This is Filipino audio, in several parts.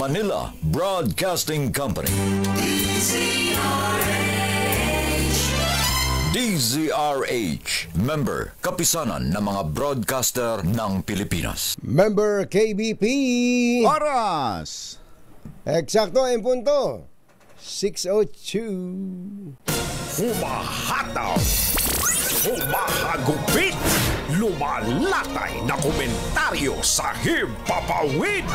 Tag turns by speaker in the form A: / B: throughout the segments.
A: Manila Broadcasting Company. DZRH, member kapisanan ng mga broadcaster ng Pilipinas.
B: Member KBP.
C: Oras!
B: Eksakto ang punto. 6:02.
D: Humahataw, humahagupit, lumalatay na komentaryo sa Himpapawid.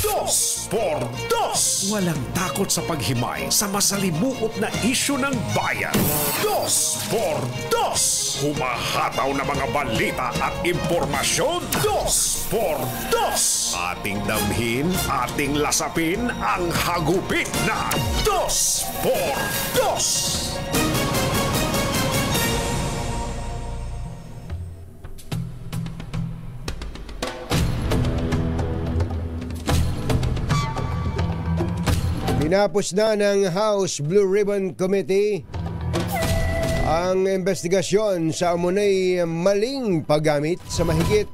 D: 2 por 2. Walang takot sa paghimay sa masalimuot na isyu ng bayan. 2 por 2. Humahataw na mga balita at impormasyon. 2 por 2. Ating damhin, ating lasapin ang hagupit na 2 por 2.
B: Tinapos na ng House Blue Ribbon Committee ang investigasyon sa umunay maling paggamit sa mahigit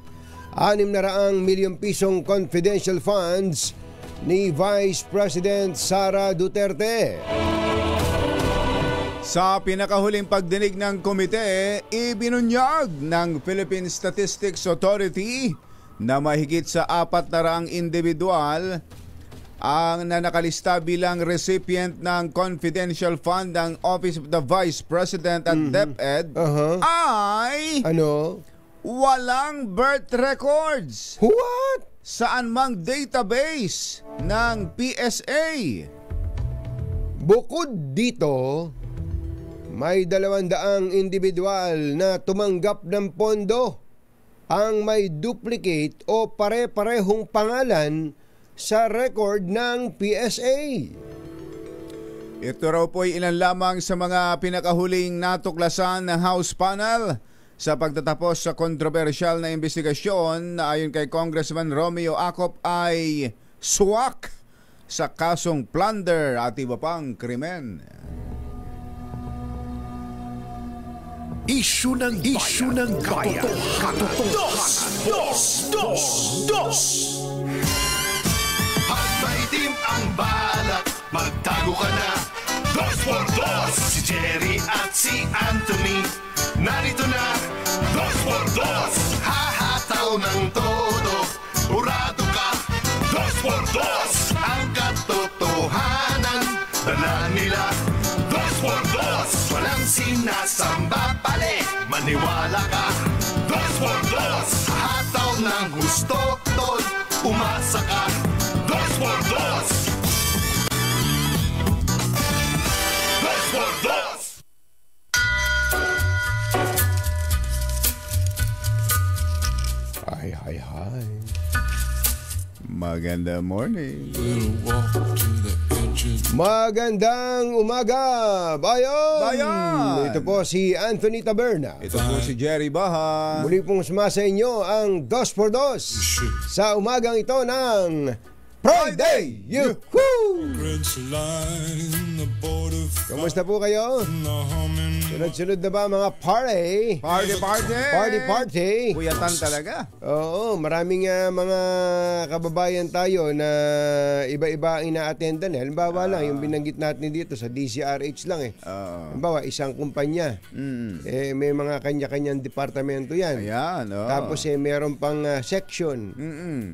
B: 600 milyong pisong confidential funds ni Vice President Sara Duterte.
C: Sa pinakahuling pagdinig ng komite, ibinunyag ng Philippine Statistics Authority na mahigit sa 400 individual ang nakalista bilang recipient ng confidential fund ng Office of the Vice President at DepEd ay walang birth records.
B: What?
C: Saan mang database ng PSA.
B: Bukod dito, may 200 individual na tumanggap ng pondo ang may duplicate o pare-parehong pangalan sa record ng PSA.
C: Ito raw po ay ilan lamang sa mga pinakahuling natuklasan ng House Panel sa pagtatapos sa kontrobersyal na investigasyon na ayon kay Congressman Romeo Acop ay suwak sa kasong plunder at iba pang krimen.
D: Isyu ng bayan. Katotohanan. 2.
E: Pag maitim ang balak, magtago ka na. 2 por 2. Si Jerry at si Anthony, narito na. 2 por 2. Hahataw ng todo, urado ka. 2 por 2. Ang katotohanan, dala nila. 2 por 2. Walang sinasamba pali, maniwala ka. 2 por 2. Hataw ng gusto, tol, umasa ka. 2 por 2. 2 por 2.
B: Hi.
C: Magandang morning.
B: Magandang umaga, bayan! Ito po si Anthony Taberna.
C: Ito po si Jerry Baha.
B: Muli pong sumasa inyo ang 2 por 2 sa umagang ito ng Friday! Yuhuu! Kamusta po kayo? Sunod-sunod na ba mga party? Party!
C: Puyatan talaga.
B: Oo, maraming mga kababayan tayo na iba-iba ang ina-attendan. Halimbawa lang, yung binanggit natin dito sa DZRH lang eh. Halimbawa, isang kumpanya. May mga kanya-kanyang departamento yan.
C: Ayan.
B: Tapos meron pang section.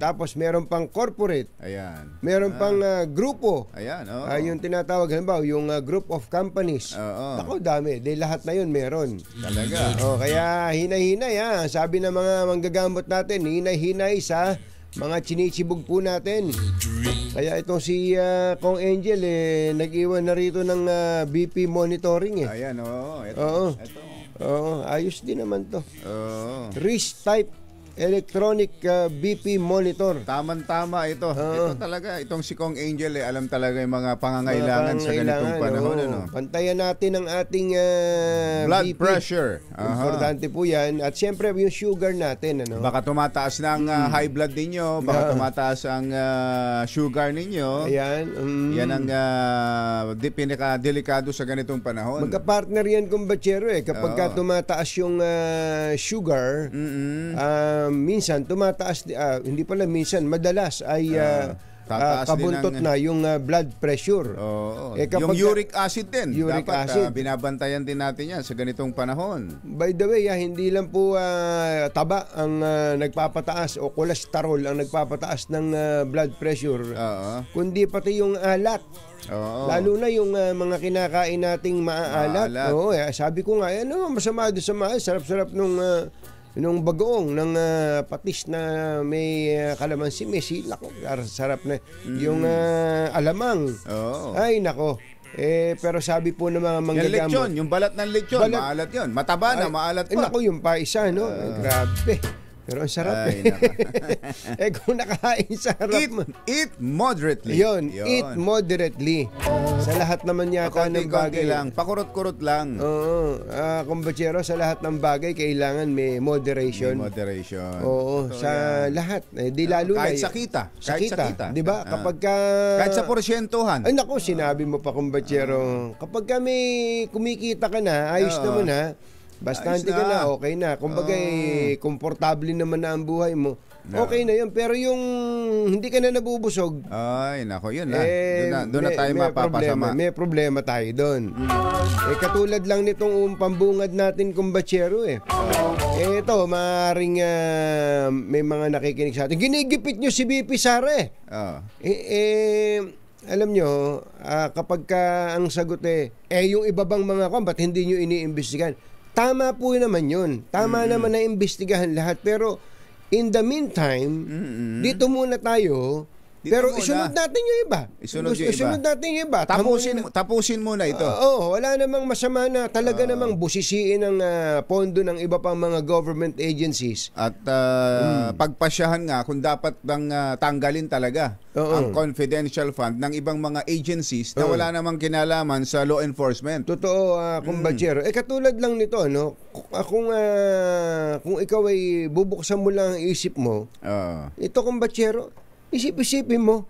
B: Tapos meron pang corporate.
C: Ayan.
B: Meron pang grupo.
C: Ayan.
B: Yung tinatawag, halimbawa, yung group of companies. Ako, dami. Lahat na yun meron.
C: Talaga.
B: Kaya hinay-hinay ha. Sabi ng mga manggagamot natin, hinay-hinay sa mga chinichibog po natin. Kaya itong si Kong Angel nag-iwan na rito ng BP monitoring eh.
C: Ayan,
B: Ito. Ayos din naman to. Risk type electronic BP monitor.
C: Tama ito. Ito talaga, itong si Kong Angel alam talaga yung mga pangangailangan sa ganitong panahon.
B: Pantayan natin ang ating
C: blood
B: BP
C: pressure.
B: Importante po yan. At syempre yung sugar natin.
C: Baka tumataas ng high blood ninyo, baka tumataas ang sugar ninyo.
B: Ayan.
C: Yan ang pinaka-delikado sa ganitong panahon.
B: Magka-partner yan kumbatsero kapag tumataas yung sugar, minsan tumataas, hindi pala minsan, madalas ay
C: Tataas
B: kabuntot
C: din
B: na yung blood pressure.
C: Oo.
B: Kapag
C: Yung uric acid din.
B: Uric
C: dapat
B: acid.
C: binabantayan din natin yan sa ganitong panahon.
B: By the way, hindi lang po taba ang nagpapataas o cholesterol ang nagpapataas ng blood pressure,
C: Oo.
B: kundi pati yung alat.
C: Oo.
B: Lalo na yung mga kinakain nating maaalat.
C: Maalat.
B: Oo, sabi ko nga, masama doon sa sarap-sarap nung bagoong ng patis na may kalamansi, may silak. Sarap na. Yung alamang.
C: Oo.
B: Ay, nako. Pero sabi po ng mga
C: Yung
B: manggagamot.
C: lechon, yung balat ng lechon, maalat yun. Mataba na, maalat pa.
B: Naku, yung paisa, no? Grabe. Pero ang sarap
C: Ay,
B: kung nakain sa harap mo.
C: Eat moderately.
B: Yun, eat moderately. Sa lahat naman yata ng bagay.
C: lang, pakurot-kurot lang.
B: Oo. Kumbatsero, sa lahat ng bagay, kailangan may moderation.
C: May moderation.
B: Oo, sa lahat. Di lalo
C: kahit
B: na.
C: sa kita.
B: Kahit sa kita. Di ba? Kapag
C: kahit sa porsyentuhan.
B: Ay, naku, sinabi mo pa, kumbatsero. Kapag may kumikita ka na, ayos naman ha. Bastante ka na, okay na. Kumbaga, komportable naman na ang buhay mo. Okay na yun. Pero yung hindi ka na nabubusog,
C: ay, nako, yun na. Doon na tayo mapapasama.
B: May problema tayo doon. Katulad lang nitong pambungad natin, kumbatsero ito, maaaring may mga nakikinig sa atin. Ginigipit nyo si BP Sara alam nyo, kapag ang sagot yung iba bang mga ba't hindi nyo iniimbestigahan? Tama po naman yun. Tama naman na imbestigahan lahat. Pero in the meantime, dito muna tayo. Pero isunod natin yung iba. Isunod natin yung iba.
C: Tapusin muna ito.
B: Wala namang masama na talaga namang busisiin ang pondo ng iba pang mga government agencies.
C: At pagpasyahan nga kung dapat bang tanggalin talaga ang confidential fund ng ibang mga agencies na wala namang kinalaman sa law enforcement.
B: Totoo, kumbatsero. Katulad lang nito, no? Kung ikaw ay bubuksan mo lang ang isip mo, ito, kumbatsero, isip-isipin mo,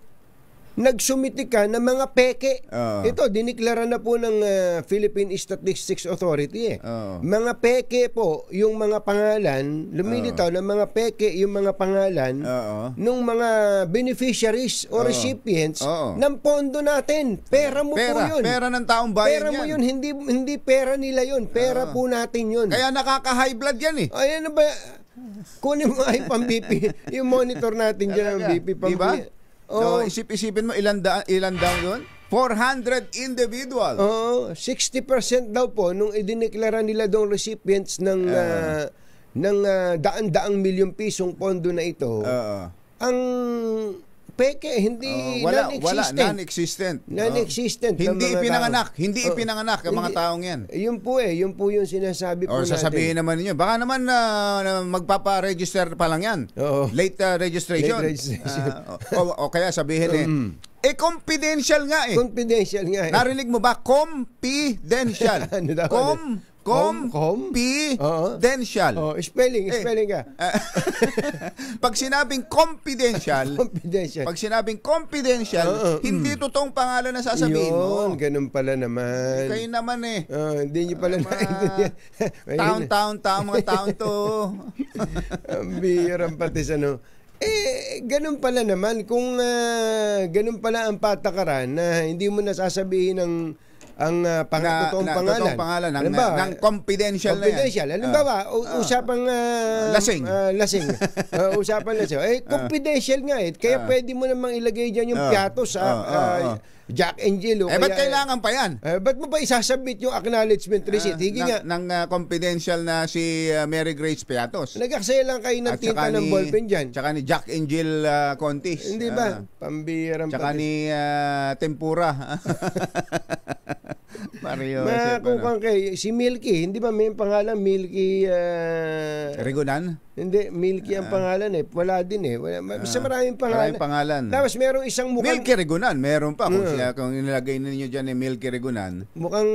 B: nagsumiti ka ng mga peke. Ito, diniklara na po ng Philippine Statistics Authority. Mga peke po, yung mga pangalan, lumilitaw ng mga peke, yung mga pangalan ng mga beneficiaries o recipients ng pondo natin. Pera mo po yun.
C: Pera ng taong bayan
B: pera mo yun, hindi pera nila yun. Pera po natin yun.
C: Kaya nakaka-high blood yan
B: Ay, ano ba? Kunin mo ay pang-BP. Yung monitor natin dyan ang BP.
C: Diba? So, isip-isipin mo ilan daw yun? 400 individual.
B: 60% daw po nung idineklara nila dong recipients ng daan-daang milyong pisong pondo na ito. Ang peke, hindi non-existent. Non-existent.
C: Hindi ipinanganak ang mga taong yan.
B: Yun po yung sinasabi po natin.
C: Sasabihin naman ninyo, baka naman magpapa-register pa lang yan. Late registration. O kaya sabihin confidential nga
B: Confidential nga
C: Narinig mo ba? Confidential. Confidential.
B: Spelling ka.
C: Pag sinabing confidential, hindi totoong pangalan na sasabihin mo.
B: Ganun pala naman.
C: Kayo naman
B: hindi niyo pala naintindihan.
C: Mga taon to.
B: Ang bihirang pati ganun pala naman. Kung ganun pala ang patakaran na hindi mo nasasabihin ang totoong pangalan
C: ng confidential na yan.
B: Halimbawa, usapang lasing. Usapan lasing. Confidential nga Kaya pwede mo namang ilagay dyan yung piatos Jack and Jill.
C: Ba't kailangan pa yan?
B: Ba't mo ba isasubmit yung acknowledgement receipt?
C: Ng confidential na si Mary Grace Piatos.
B: Nag-aksaya lang kayo ng tinta ng ballpen dyan.
C: Tsaka ni Jack and Jill Contis.
B: Hindi ba? Pambirang
C: tsaka ni Tempura. Mario.
B: Si Milky, hindi ba may pangalan Milky
C: Regunan?
B: Hindi, Milky ang pangalan Wala din Basta maraming pangalan. Tapos merong isang mukhang
C: Milky Regunan, meron pa. Kung inilagay ninyo dyan Milky Regunan.
B: Mukhang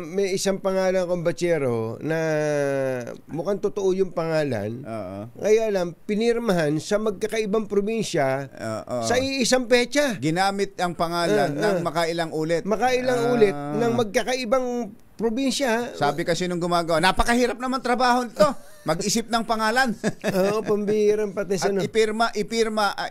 B: may isang pangalan kumbatsero na mukhang totoo yung pangalan. Kaya lang, pinirmahan sa magkakaibang probinsya sa iisang petsa.
C: Ginamit ang pangalan ng makailang ulit.
B: Ng magkakaibang probinsya.
C: Sabi kasi nung gumagawa, napakahirap naman trabaho nito. Mag-isip ng pangalan.
B: Oo, pambihirang pati sa
C: At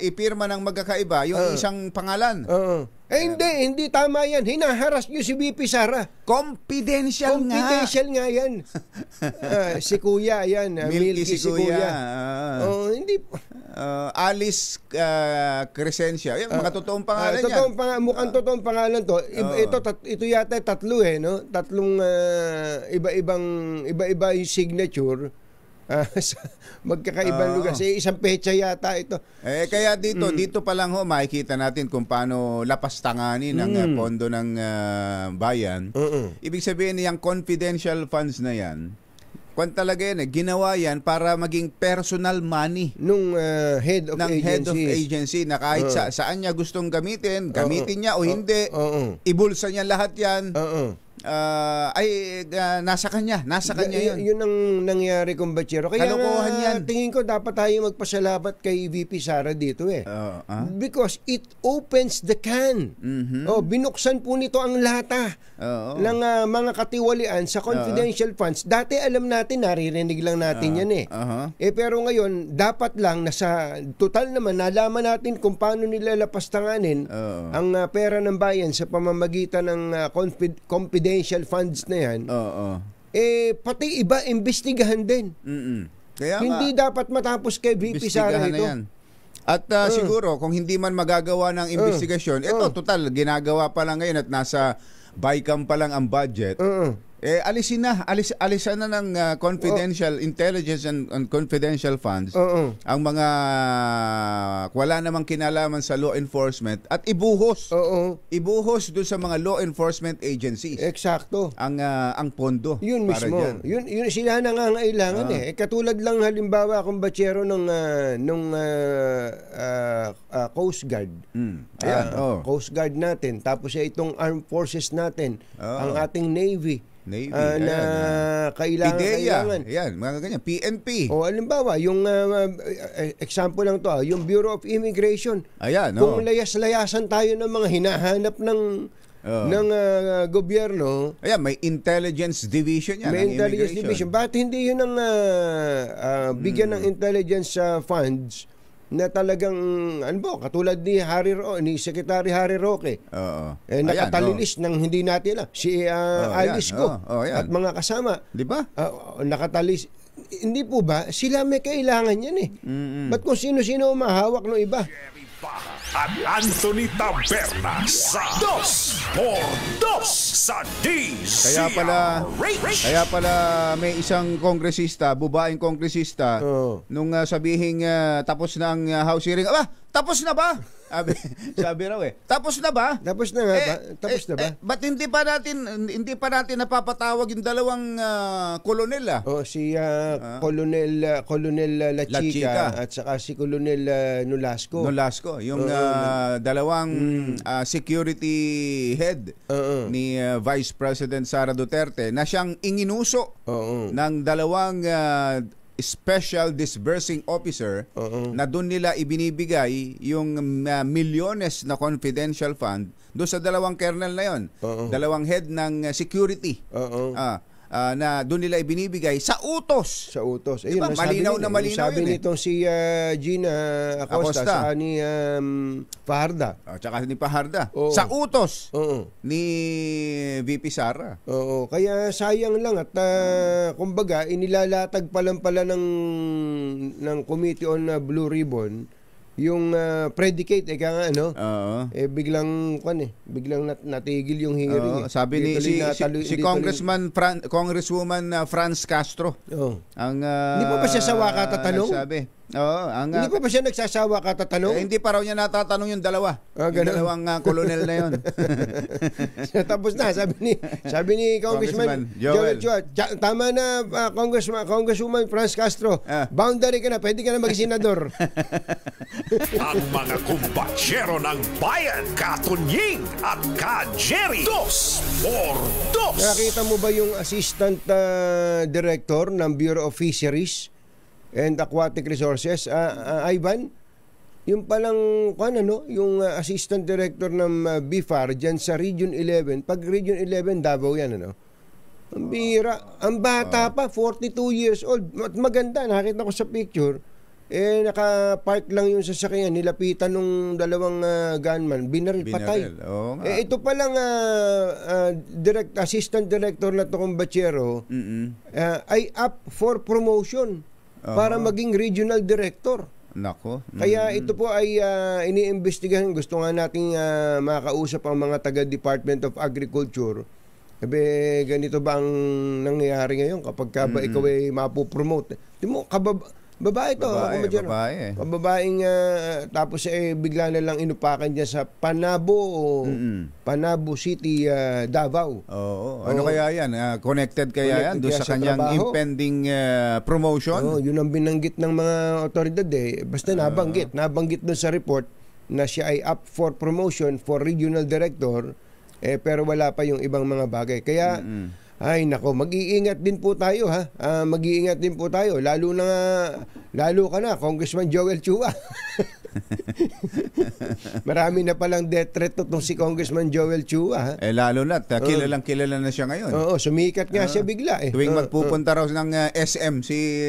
C: ipirma ng magkakaiba yung isang pangalan.
B: Oo. Hindi tama yan. Hinaharas niyo si VP Sara.
C: Confidential
B: nga yan. Si Kuya yan.
C: Milky si Kuya.
B: Hindi.
C: Alice Crescencia. Mga totoong pangalan yan.
B: Mukhang totoong pangalan to. Ito yata tatlo no? Tatlong iba yung signature. Magkakaibang lugar. Sa isang petsa yata ito.
C: Kaya dito pa lang makikita natin kung paano lapastanganin ang pondo ng bayan. Ibig sabihin yung confidential funds na yan, kung talaga yan, ginawa yan para maging personal money
B: nung head of
C: agency na kahit saan niya gustong gamitin niya o hindi, ibulsa niya lahat yan. Nasa kanya yun.
B: Yun ang nangyari kung Bachero. Kaya
C: kalokohan yan.
B: Tingin ko dapat tayo magpasalamat kay VP Sara dito because it opens the can. Binuksan po nito ang lata ng mga katiwalian sa confidential funds. Dati alam natin, naririnig lang natin yan pero ngayon, dapat lang nasa total naman, nalaman natin kung paano nila lapastanganin ang pera ng bayan sa pamamagitan ng confidential funds na yan, pati iba, imbestigahan din.
C: Kaya
B: hindi dapat matapos kay VP Sara ito.
C: At siguro, kung hindi man magagawa ng investigasyon, total, ginagawa pa lang ngayon at nasa BICAM pa lang ang budget, alisan na ng confidential intelligence and confidential funds ang mga wala namang kinalaman sa law enforcement at ibuhos doon sa mga law enforcement agencies.
B: Eksakto.
C: Ang pondo.
B: Yun
C: para
B: mismo.
C: dyan.
B: Yun sila nangangailangan katulad lang halimbawa kung Bachero nung Coast Guard. Coast Guard natin, tapos itong armed forces natin, ang ating Navy. Kailangan.
C: Yan, mga ganyan. PNP.
B: Halimbawa, yung example lang to, yung Bureau of Immigration. Kung layas-layasan tayo ng mga hinahanap ng gobyerno.
C: May intelligence division yan.
B: May intelligence division. Bakit hindi yun ang bigyan ng intelligence funds na talagang katulad ni Secretary Harry Roque. Nakatalilis ng hindi natin alam. Si Alice Go at mga kasama.
C: Di ba?
B: Nakatalis. Hindi po ba? Sila may kailangan yan Ba't kung sino-sino mahawak ng iba?
D: At Anthony Taberna sa 2x2 sa DZRH.
C: Kaya pala may isang kongresista, babaeng kongresista, nung sabihing tapos na ang House hearing, tapos na ba? Sabi raw tapos na ba?
B: Tapos na nga ba? Tapos na ba?
C: Ba't hindi pa natin napapatawag yung dalawang kolonel
B: si Colonel Lachica at saka si Colonel Nolasco.
C: Yung dalawang security head ni Vice President Sara Duterte na siyang inginuso ng dalawang Special Disbursing Officer na doon nila ibinibigay yung milyones na confidential fund doon sa dalawang kernel na yon, dalawang head ng security na doon nila ibinibigay sa utos.
B: Ayun,
C: malinaw na malinaw
B: sabi nitong si Gina Acosta sa ni Fajarda.
C: Tsaka ni Fajarda. Sa utos ni VP Sara.
B: Kaya sayang lang at kumbaga inilalatag pa lang pala ng Committee on Blue Ribbon yung predicate biglang natigil yung hearing.
C: Sabi ni si Congresswoman Franz Castro.
B: Hindi pa ba siya sawa katatanong?
C: Sabi.
B: Hindi pa ba siya nagsasawa katatanong?
C: Hindi pa raw niya natatanong yung dalawa. Yung dalawang kolonel na yon.
B: Tapos na, sabi ni Congressman Joel Chua. Tama na, Congresswoman Franz Castro. Boundary ka na, pwede ka na mag-senador.
D: Ang mga kumbatsero ng bayan, Katunying at Ka-Jerry. 2x2.
B: Nakita mo ba yung Assistant Director ng Bureau of Fisheries and Aquatic Resources, Ivan? Yung palang yung Assistant Director ng BIFAR dyan sa Region 11. Pag Region 11, Davao yan, Ang bihira. Ang bata pa, 42 years old. At maganda, nakita ko sa picture. Naka-park lang yung sasakyan. Nilapitan nung dalawang gunman. Binaril, patay.
C: Oo nga.
B: Ito palang assistant director na to kong Bachero ay up for promotion para maging regional director.
C: Nako.
B: Kaya ito po ay iniimbestigahan. Gusto nga nating makausap ang mga taga-Department of Agriculture. Ganito ba ang nangyayari ngayon kapag ba ikaw ay mapopromote? Di mo, babae to.
C: Babae.
B: Babaeng tapos bigla na lang inupakan niya sa Panabo City, Davao.
C: Oo. Ano kaya yan? Connected kaya yan doon sa kanyang
B: trabaho.
C: Impending promotion?
B: Yun ang binanggit ng mga otoridad Basta nabanggit doon sa report na siya ay up for promotion for regional director pero wala pa yung ibang mga bagay. Kaya ay nako, mag-iingat din po tayo ha. Mag-iingat din po tayo lalo ka na Congressman Joel Chua. Marami na palang death threat itong si Congressman Joel Chua.
C: Lalo na, kilala na siya ngayon.
B: Oo, sumikat nga siya bigla
C: Tuwing magpupunta raw ng SM si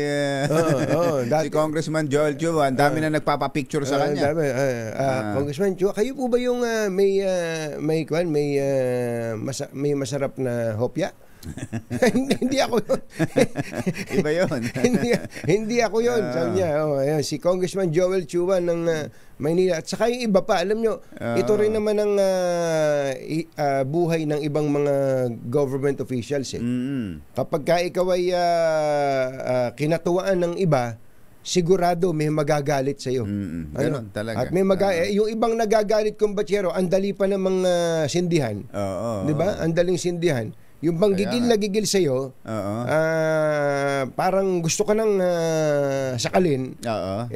C: Congressman Joel Chua, ang dami na nagpapapicture sa kanya.
B: Congressman Chua, kayo po ba yung may masarap na hopya? hindi ako yun.
C: Iba yun.
B: hindi ako yun. Sabi niya, ayan, si Congressman Joel Chua ng Maynila. At saka yung iba pa, alam nyo, ito rin naman ang buhay ng ibang mga government officials. Kapag ka ikaw ay kinatuwaan ng iba, sigurado may magagalit sa iyo.
C: Ganun talaga.
B: At may yung ibang nagagalit kong Bachero, ang dali pa namang sindihan. 'Di ba? Ang daling sindihan. Yung bang gigil sa iyo, parang gusto ka nang sakalin.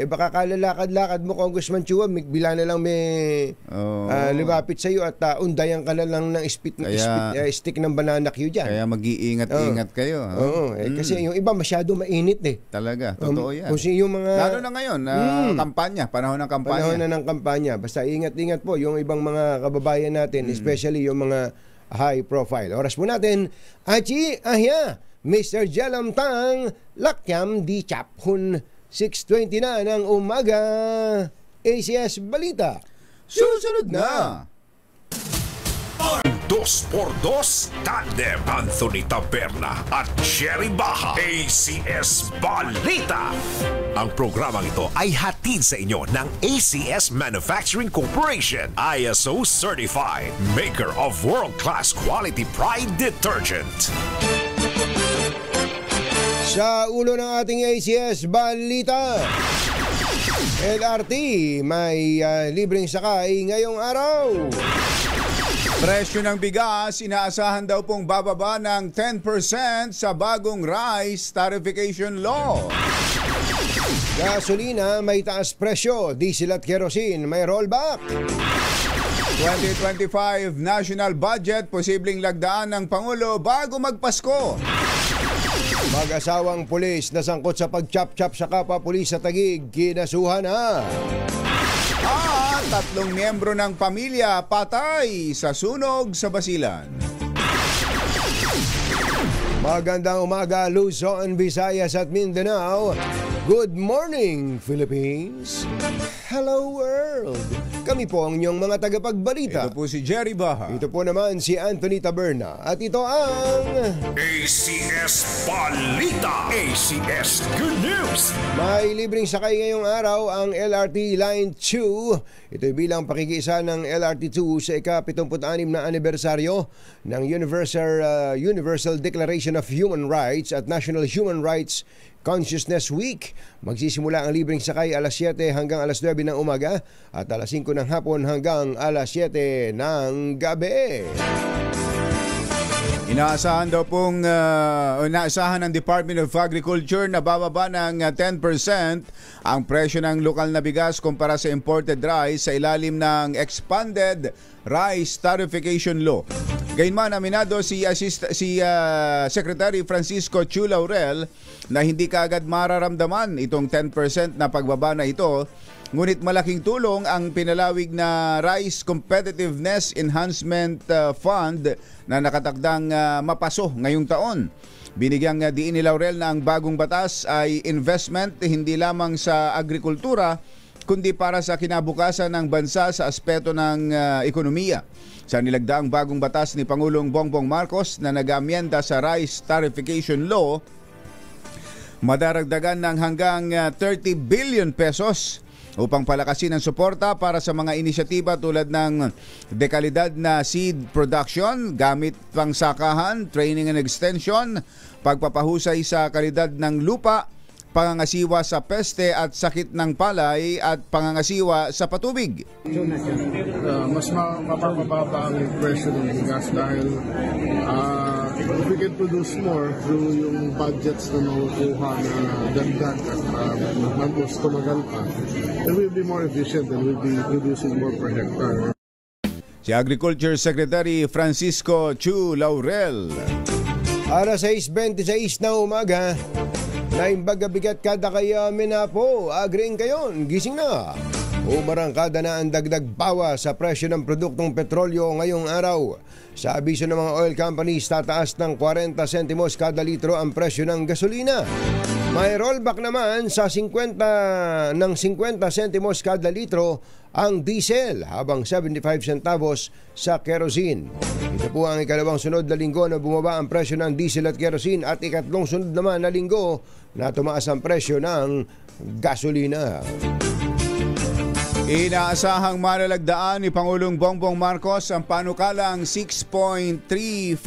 B: Baka kalalakad-lakad mo, Congressman Chua, bila na lang may lumapit sa iyo at undayan ka na lang ng stick ng banana cue dyan.
C: Kaya mag-iingat-ingat kayo.
B: Kasi yung iba masyado mainit
C: Talaga, totoo yan.
B: Kasi yung mga
C: lalo na ngayon, kampanya, panahon ng kampanya.
B: Panahon na ng kampanya. Basta ingat-ingat po yung ibang mga kababayan natin, especially yung mga high profile. Oras po natin, Achi Ahya, Mr. Jalam Tang, Lakyam Di Chaphun, 6:20 na ng umaga. ACS Balita. Susunod na.
D: 2x2 Tandem Anthony Taberna at Sherry Baha, ACS Balita. Ang programang ito ay hatid sa inyo ng ACS Manufacturing Corporation, ISO Certified, maker of world-class quality Pride detergent.
B: Sa ulo ng ating ACS Balita, LRT may libreng sakay ngayong araw.
C: Presyo ng bigas, inaasahan daw pong bababa ng 10% sa bagong rice tarification law.
B: Gasolina may taas presyo, diesel at kerosene may rollback.
C: 2025 national budget, posibleng lagdaan ng Pangulo bago magpasko.
B: Mag-asawang pulis na sangkot sa pag-chop-chop sa kapwa pulis sa Taguig, kinasuhan na.
C: At 3 miyembro ng pamilya patay sa sunog sa Basilan.
B: Magandang umaga, Luzon, Visayas at Mindanao. Good morning, Philippines. Hello, world. Kami po ang inyong mga tagapagbalita.
C: Ito po si Jerry Baha.
B: Ito po naman si Anthony Taberna. At ito ang
D: ACS Balita, ACS Good News.
B: May libreng sakay ngayong araw ang LRT Line 2. Ito'y bilang pakikiisa ng LRT 2 sa ika-76 na anibersaryo ng Universal Declaration of Human Rights at National Human Rights Consciousness Week. Magsisimula ang libreng sakay alas 7 hanggang alas 9 ng umaga at alas 5 ng hapon hanggang alas 7 ng gabi.
C: Inaasahan ng Department of Agriculture na bababa ng 10% ang presyo ng lokal na bigas kumpara sa imported rice sa ilalim ng Expanded Rice Tarification Law. Gayunman, aminado si Secretary Francisco Chu Laurel na hindi kaagad mararamdaman itong 10% na pagbaba na ito Ngunit malaking tulong ang pinalawig na Rice Competitiveness Enhancement Fund na nakatakdang mapaso ngayong taon. Binigyang diin ni Laurel na ang bagong batas ay investment hindi lamang sa agrikultura kundi para sa kinabukasan ng bansa sa aspeto ng ekonomiya. Sa nilagdaang bagong batas ni Pangulong Bongbong Marcos na nag-amyenda sa Rice Tarification Law, madaragdagan ng hanggang 30 billion pesos upang palakasin ang suporta para sa mga inisyatiba tulad ng dekalidad na seed production, gamit pangsakahan, training and extension, pagpapahusay sa kalidad ng lupa, pangangasiwa sa peste at sakit ng palay at pangangasiwa sa patubig.
F: Mas mapapababa ang presyo ng gas dahil if we can produce more through yung budgets na nakukuha na dagdag at mas tumagal pa, then we'll be more efficient and we'll be producing more per hectare.
C: Si Agriculture Secretary Francisco Chu Laurel.
B: Alas 6:26 na umaga, naimbaga bigat kada kaya minapo, agring kayon, gising na. Umarangkada na ang dagdag bawa sa presyo ng produktong petrolyo ngayong araw. Sa abiso ng mga oil companies, tataas ng 40 sentimos kada litro ang presyo ng gasolina. May rollback naman sa 50 sentimos kada litro ang diesel habang 75 centavos sa kerosene. Ito po ang ikalawang sunod na linggo na bumaba ang presyo ng diesel at kerosene at ikatlong sunod naman na linggo na tumaas ang presyo ng gasolina.
C: Inaasahang manalagdaan ni Pangulong Bongbong Marcos ang panukalang 6.352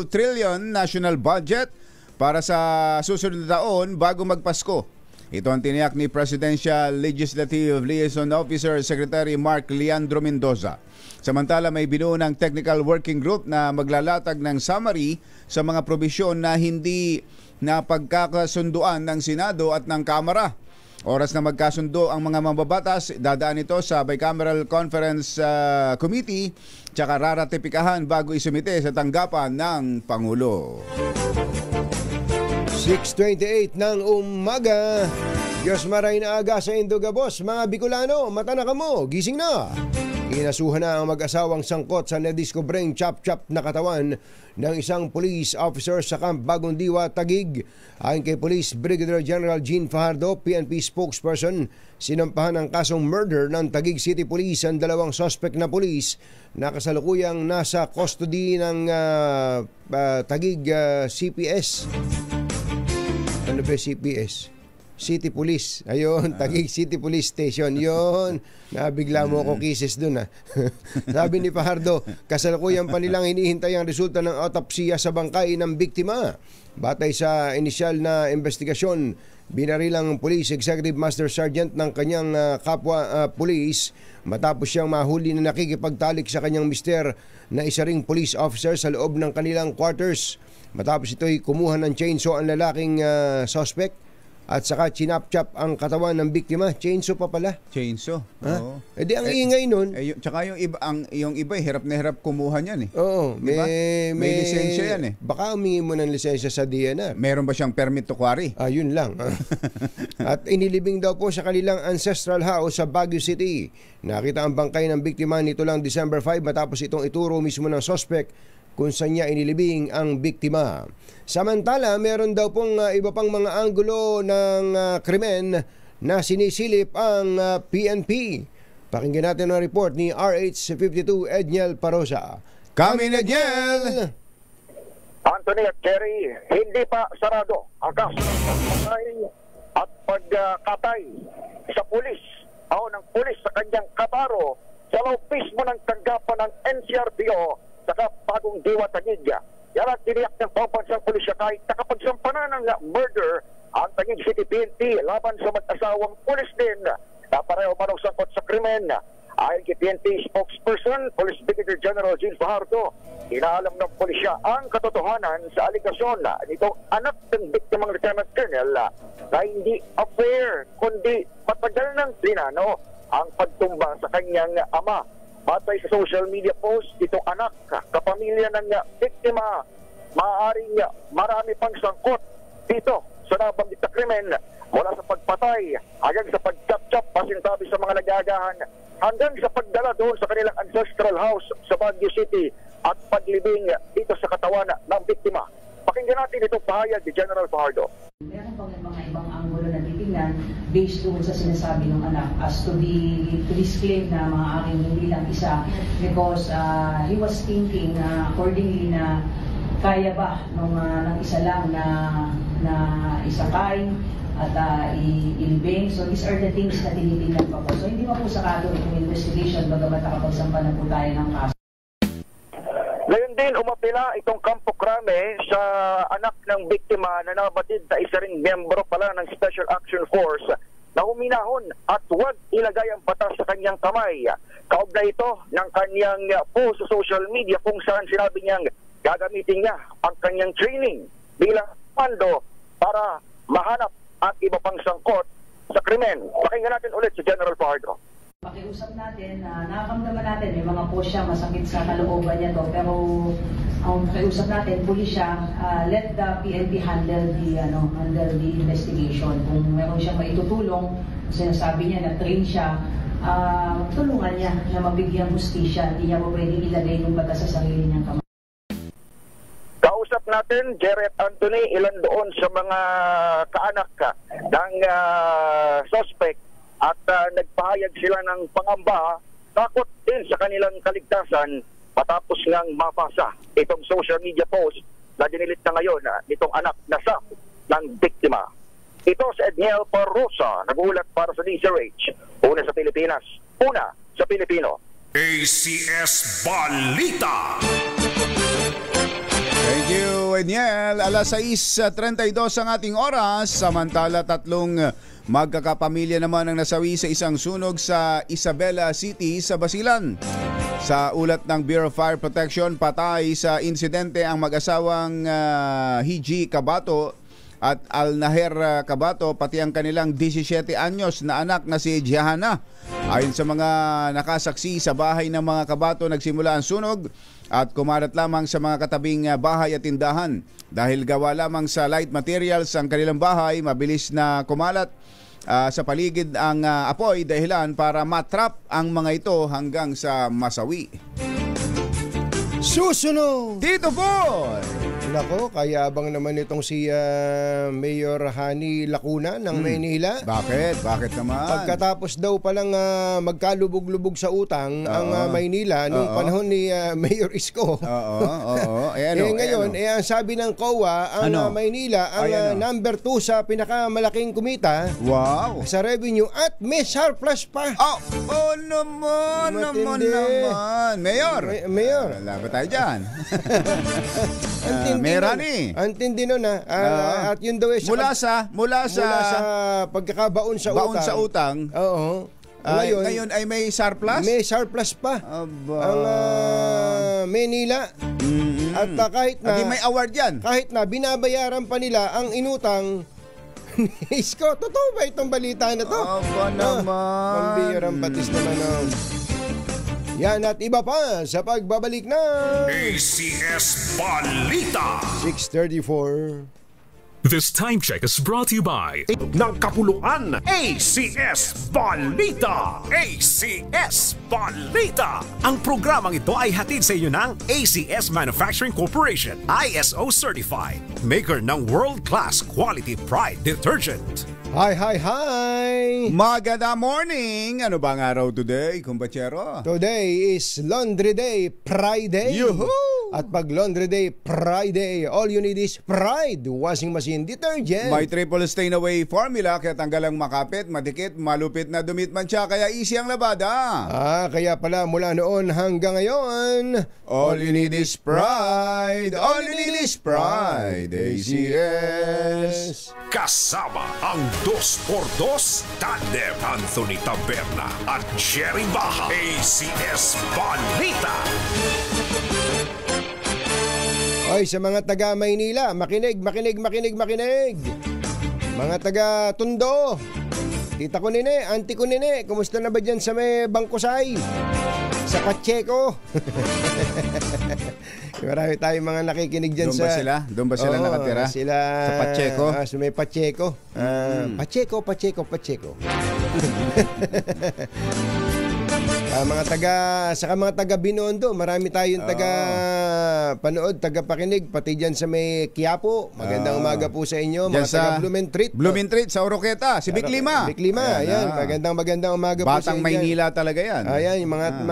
C: trillion national budget para sa susunod na taon bago magpasko. Ito ang tiniyak ni Presidential Legislative Liaison Officer Secretary Mark Leandro Mendoza. Samantala may binuo ng Technical Working Group na maglalatag ng summary sa mga probisyon na hindi napagkakasunduan ng Senado at ng Kamara. Oras na magkasundo ang mga mambabatas, dadaan ito sa Bicameral Conference Committee tsaka raratipikahan bago isumite sa tanggapan ng Pangulo.
B: 6:28 ng umaga. Diyos maray na aga sa Indogabos, mga Bicolano, mata na kamo, gising na. Inasuhan na ang mag-asawang sangkot sa nadiskubreng chop-chop na katawan ng isang police officer sa Camp Bagong Diwa, Taguig. Ayon kay Police Brigadier General Jean Fajardo, PNP spokesperson, sinampahan ang kasong murder ng Taguig City Police ang dalawang suspect na police na kasalukuyang nasa custody ng Taguig CPS. Ano ba CPS? City Police. Ayun, Taguig City Police Station. Yun. Nabigla mo ako kisses dun ha. Sabi ni Fajardo, kasalukuyan pa nilang hinihintay ang resulta ng autopsiya sa bangkay ng biktima. Batay sa inisyal na investigasyon, binarilang Police Executive Master Sergeant ng kanyang kapwa police matapos siyang mahuli na nakikipagtalik sa kanyang mister na isa ring police officer sa loob ng kanilang quarters. Matapos ito'y kumuha ng chainsaw ang lalaking suspect at saka chinap-chop ang katawan ng biktima. Chainsaw pa pala.
C: Chainsaw? Oo.
B: E di ang ingay nun.
C: Tsaka yung iba, hirap na hirap kumuha niyan eh.
B: Oo.
C: Diba? May lisensya yan eh.
B: Baka humingi mo ng lisensya sa DNR.
C: Meron ba siyang permit to quarry?
B: Yun lang. At inilibing daw po sa kanilang ancestral house sa Baguio City. Nakita ang bangkay ng biktima nito lang December 5 matapos itong ituro mismo ng suspect kung saan niya inilibing ang biktima. Samantala, meron daw pong iba pang mga anggulo ng krimen na sinisilip ang PNP. Pakinggan natin ang report ni RH52 Edniel Parosa. Kami Edniel!
G: Anthony at Jerry, hindi pa sarado ang kaso ng pagpatay at pagkatay sa pulis o ng pulis sa kanyang kabaro sa loob mismo ng tanggapan ng NCRPO sa Bagong Diwa, Taguig. Yan ang tiniyak ng pambansang pulisya kahit nakapagsampanan ng murder ang Taguig City PNP laban sa mag-asawang pulis din na pareho manong sangkot sa krimen. Ayon kay PNP spokesperson, Police Brigadier General Jean Fajardo, inaalam ng pulisya ang katotohanan sa aligasyon nitong anak ng biktimang Lieutenant Colonel na hindi affair kundi matagal ng plinano ang pagtumba sa kanyang ama. Batay sa social media post, itong anak, kapamilya ng biktima, maaaring marami pang sangkot dito sa nabanggit na krimen mula sa pagpatay hanggang sa pagchap-chap pasintabi sa mga nagagahan hanggang sa pagdala doon sa kanilang ancestral house sa Baguio City at paglibing dito sa katawan ng biktima. Pakinggan natin itong pahayag ni General Fajardo.
H: Meron pang mga ibang anggulo na titingnan based doon sa sinasabi ng anak as to this claim na maaaring hindi lang isa because he was thinking accordingly na kaya ba ng isa lang na isakay at ilibing. So these are the things na tinitingnan pa po. So hindi pa po sakado itong investigation bagamat nakapagsampa na po tayo ng kaso.
G: Ngayon din, umapila itong Kampo Krame sa anak ng biktima na nabatid na isa ring miyembro pala ng Special Action Force na huminahon at huwag ilagay ang batas sa kanyang kamay. Kaugnay ito ng kanyang post sa social media kung saan sinabi niyang gagamitin niya ang kanyang training bilang komando para mahanap at iba pang sangkot sa krimen. Pakinggan natin ulit si General Fajardo.
H: Pakiusap natin na nakakamdaman natin, may mga po siya masakit sa kalooban niya to, pero ang pakiusap natin, pulis siya, let the PNP handle the investigation. Kung meron siyang maitutulong, sinasabi niya na train siya, tulungan niya na mabigyang hustisya, hindi niya po pwedeng ilagay ng batas sa sarili niyang kamay.
G: Kausap natin, Jerry at Anthony, ilan doon sa mga kaanak ng suspect at nagpahayag sila ng pangamba, takot din sa kanilang kaligtasan matapos ngang mapasa itong social media post na dinilit na ngayon nitong anak na sa ng biktima. Ito si Edniel Parrosa, nag-uulat para sa DZRH. Una sa Pilipinas, una sa Pilipino.
D: ACS Balita.
C: Thank you, Edniel. Alas 6:32 ang ating oras. Samantala, tatlong magkakapamilya naman ang nasawi sa isang sunog sa Isabela City sa Basilan. Sa ulat ng Bureau of Fire Protection, patay sa insidente ang mag-asawang Hiji Cabato at Alnaher Cabato, pati ang kanilang 17 anyos na anak na si Gihanna. Ayon sa mga nakasaksi, sa bahay ng mga Cabato nagsimula ang sunog at kumarat lamang sa mga katabing bahay at tindahan. Dahil gawa lamang sa light materials ang kanilang bahay, mabilis na kumalat sa paligid ang apoy, dahilan para matrap ang mga ito hanggang sa masawi.
B: Susunod!
C: Dito po!
B: Nako, kaya abang naman itong si Mayor Hani Lacuna ng Maynila.
C: Bakit? Bakit naman?
B: Pagkatapos daw palang magkalubog-lubog sa utang ang Maynila nung panahon ni Mayor Isko.
C: Oo.
B: Ngayon, ang sabi ng COA, ang Maynila ang number 2 sa pinakamalaking kumita.
C: Wow!
B: Sa revenue at may surplus pa.
C: Naman. Mayor. Laban tayo dyan. Merani.
B: Antindi nun at yun daw
C: mula sa
B: pagkakabaon sa utang. Oo.
C: Ngayon ay may surplus?
B: May surplus pa.
C: Aba.
B: Ang Manila. At kahit na
C: may award yan.
B: Kahit na binabayaran pa nila ang inutang Isko. Totoo ba itong balita na to?
C: Aba naman.
B: Pambihirang patis naman. Yan at iba pa sa pagbabalik na
D: ACS Balita.
B: 6:34.
I: This time check is brought to you by
D: Ng kapuluan, ACS Balita. ACS Balita. Ang programang ito ay hatid sa inyo ng ACS Manufacturing Corporation, ISO certified, maker ng world-class quality Pride detergent.
B: Hi!
C: Maganda morning! Ano ba ang araw today, kumbachero?
B: Today is Laundry Day, Pride Day.
C: Yuhuu!
B: At pag Laundry Day, Pride Day, all you need is Pride Washing Machine Detergent.
C: May triple stain away formula, kaya tanggalang makapit, madikit, malupit na dumit man siya, kaya easy ang labada.
B: Kaya pala mula noon hanggang ngayon,
C: all you need is Pride. All you need is Pride. ACS.
D: Kasama ang 2x2 tandem Anthony Taberna at Jerry Baha. ACS Balita.
B: Oy, sa mga taga Maynila, makinig. Mga taga Tondo, Tita ko nene, auntie ko nene, kumusta na ba dyan sa may Bangkusay? Sa Pacheco? Marami tayong mga nakikinig dyan
C: Doon
B: sa...
C: ba sila? Doon ba sila nakatira?
B: Sila...
C: Sa Pacheco?
B: Sa may Pacheco. Pacheco. Mga taga Binondo, marami tayong taga panood, taga pakinig, pati diyan sa may Quiapo. Magandang umaga po sa inyo, mga taga Blumentritt.
C: Blumentritt sa Oroqueta, si Vic Lima.
B: Ayan, magandang umaga po sa inyo.
C: Batang Maynila talaga yan.
B: Ayan, yung mga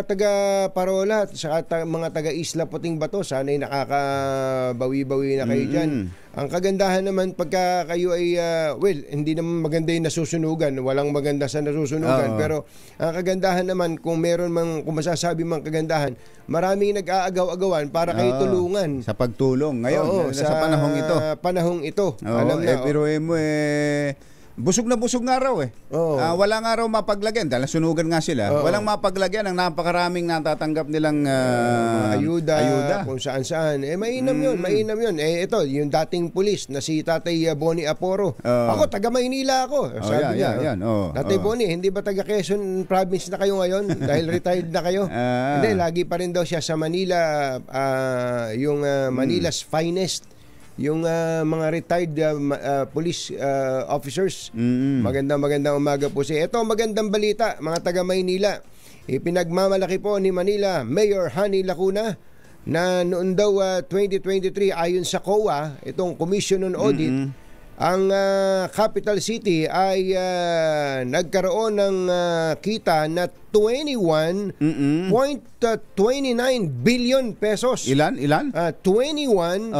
B: taga Parola, saka mga taga Isla Puting Bato, sana'y nakakabawi-bawi na kayo diyan. Ang kagandahan naman pagka kayo ay, hindi naman maganda yung nasusunugan. Walang maganda sa nasusunugan. Pero ang kagandahan naman, kung masasabi mang kagandahan, maraming nag-aagaw-agawan para kayo tulungan.
C: Sa pagtulong ngayon, sa panahong ito.
B: Alam na.
C: Pero busog na busog nga raw wala nga raw mapaglagyan dahil sunugan nga sila. Walang mapaglagyan ang napakaraming natatanggap nilang ayuda
B: kung saan. Mainam yun. Ito, yung dating pulis na si Tatay Bonnie Aporo. Ako, taga Maynila ako. Sabi niya. Tatay Bonnie, hindi ba taga Quezon Province na kayo ngayon? Dahil retired na kayo? Hindi, lagi pa rin daw siya sa Manila, yung Manila's finest. Yung mga retired police officers. Magandang umaga po siya. Ito magandang balita, mga taga Maynila. Ipinagmamalaki po ni Manila Mayor Hani Lacuna na noon daw 2023 ayon sa COA, itong Commission on Audit, ang capital city ay nagkaroon ng kita na 21.29 billion pesos.
C: Ilan?
B: 21.29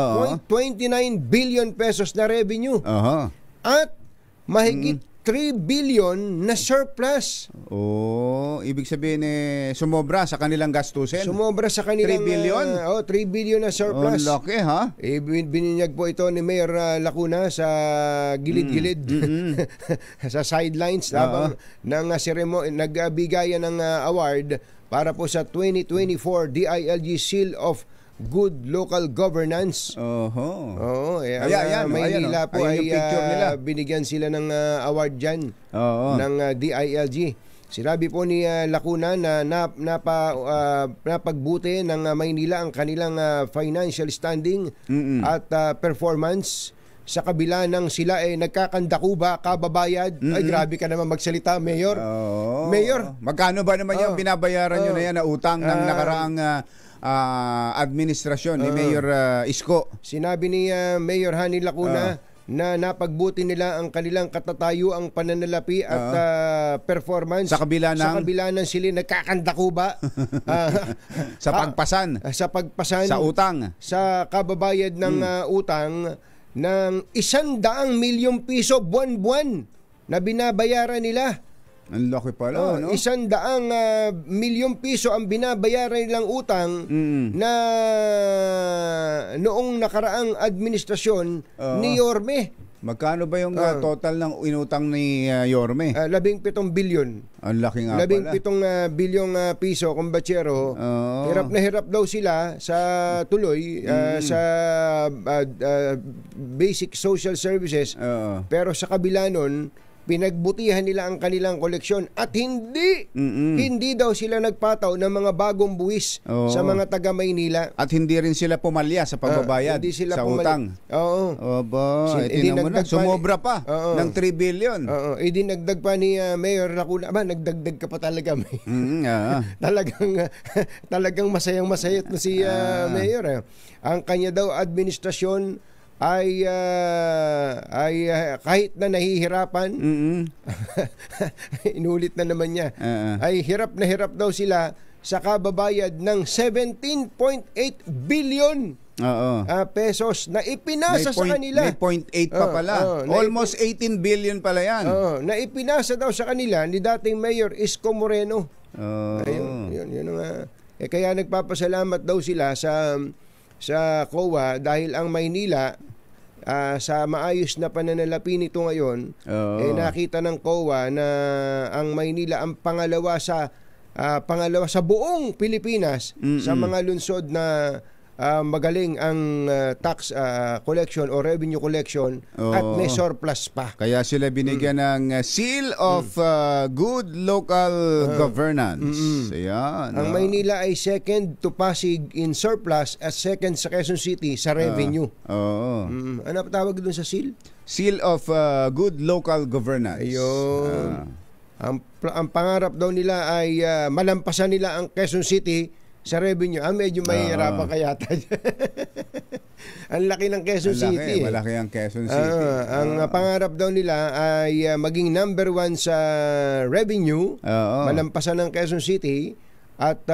B: billion pesos na revenue. At mahigit 3 billion na surplus.
C: Ibig sabihin sumobra sa kanilang gastusin.
B: Sumobra sa kanilang
C: 3 billion?
B: 3 billion na surplus.
C: Laki, ha?
B: Bininyag po ito ni Mayor Lacuna sa gilid-gilid. Sa sidelines ng nagbigayan ng award para po sa 2024 DILG Seal of Good Local Governance. Maynila po ay binigyan sila ng award dyan ng DILG. Sinabi po ni Lacuna na napagbuti ng Maynila ang kanilang financial standing at performance sa kabila ng sila nagkakandakuba, kababayad. Ay, grabe ka naman magsalita, Mayor. Mayor,
C: magkano ba naman yung binabayaran nyo na yan na utang ng nakaraang administrasyon ni Mayor Isko? Sinabi
B: ni Mayor Hani Lacuna na napagbuti nila ang kanilang katatayuang pananalapi at performance
C: sa kabila
B: ng sila nagkakandakuba
C: sa pagpasan sa utang,
B: sa kababayad ng utang ng 100 milyong piso buwan-buwan na binabayaran nila.
C: Ang laki pala, no?
B: 100 milyong piso ang binabayaran nilang utang na noong nakaraang administrasyon ni Yorme.
C: Magkano ba yung total ng inutang ni Yorme?
B: 17 bilyon.
C: Ang laki nga pala.
B: 17 bilyong piso, kumbatsero. Hirap na hirap daw sila sa tuloy, sa basic social services. Pero sa kabila nun, pinagbutihan nila ang kanilang koleksyon at hindi daw sila nagpataw ng mga bagong buwis sa mga taga Maynila.
C: At hindi rin sila pumalya sa pagbabayad sa utang. Sumobra pa ng 3 billion.
B: Idinagdag pa ni Mayor Lacuna. Nagdagdag ka pa talaga. Talagang masayang-masaya na si Mayor. Ang kanya daw administrasyon ay kahit na nahihirapan, inulit na naman niya, ay hirap na hirap daw sila sa kababayad ng 17.8 billion pesos na ipinasa sa kanila.
C: May 0.8 pa pala. Almost 18 billion pala yan.
B: Na ipinasa daw sa kanila ni dating Mayor Isko Moreno. Yun nga. Kaya nagpapasalamat daw sila sa COA dahil ang Maynila sa maayos na pananalapi nito ngayon nakita ng COA na ang Maynila ang pangalawa sa buong Pilipinas sa mga lungsod na magaling ang tax collection o revenue collection at may surplus pa.
C: Kaya sila binigyan ng Seal of Good Local Governance. Ayan.
B: Ang Maynila ay second to Pasig in surplus at second sa Quezon City sa revenue. Ano pa tawag doon sa seal?
C: Seal of Good Local Governance.
B: Ayun. Ang pangarap daw nila ay malampasan nila ang Quezon City sa revenue. Medyo mahihirapan kayata. Ang laki ng Quezon City.
C: Malaki ang Quezon City.
B: Ang pangarap daw nila ay maging number 1 sa revenue, malampasan ng Quezon City, at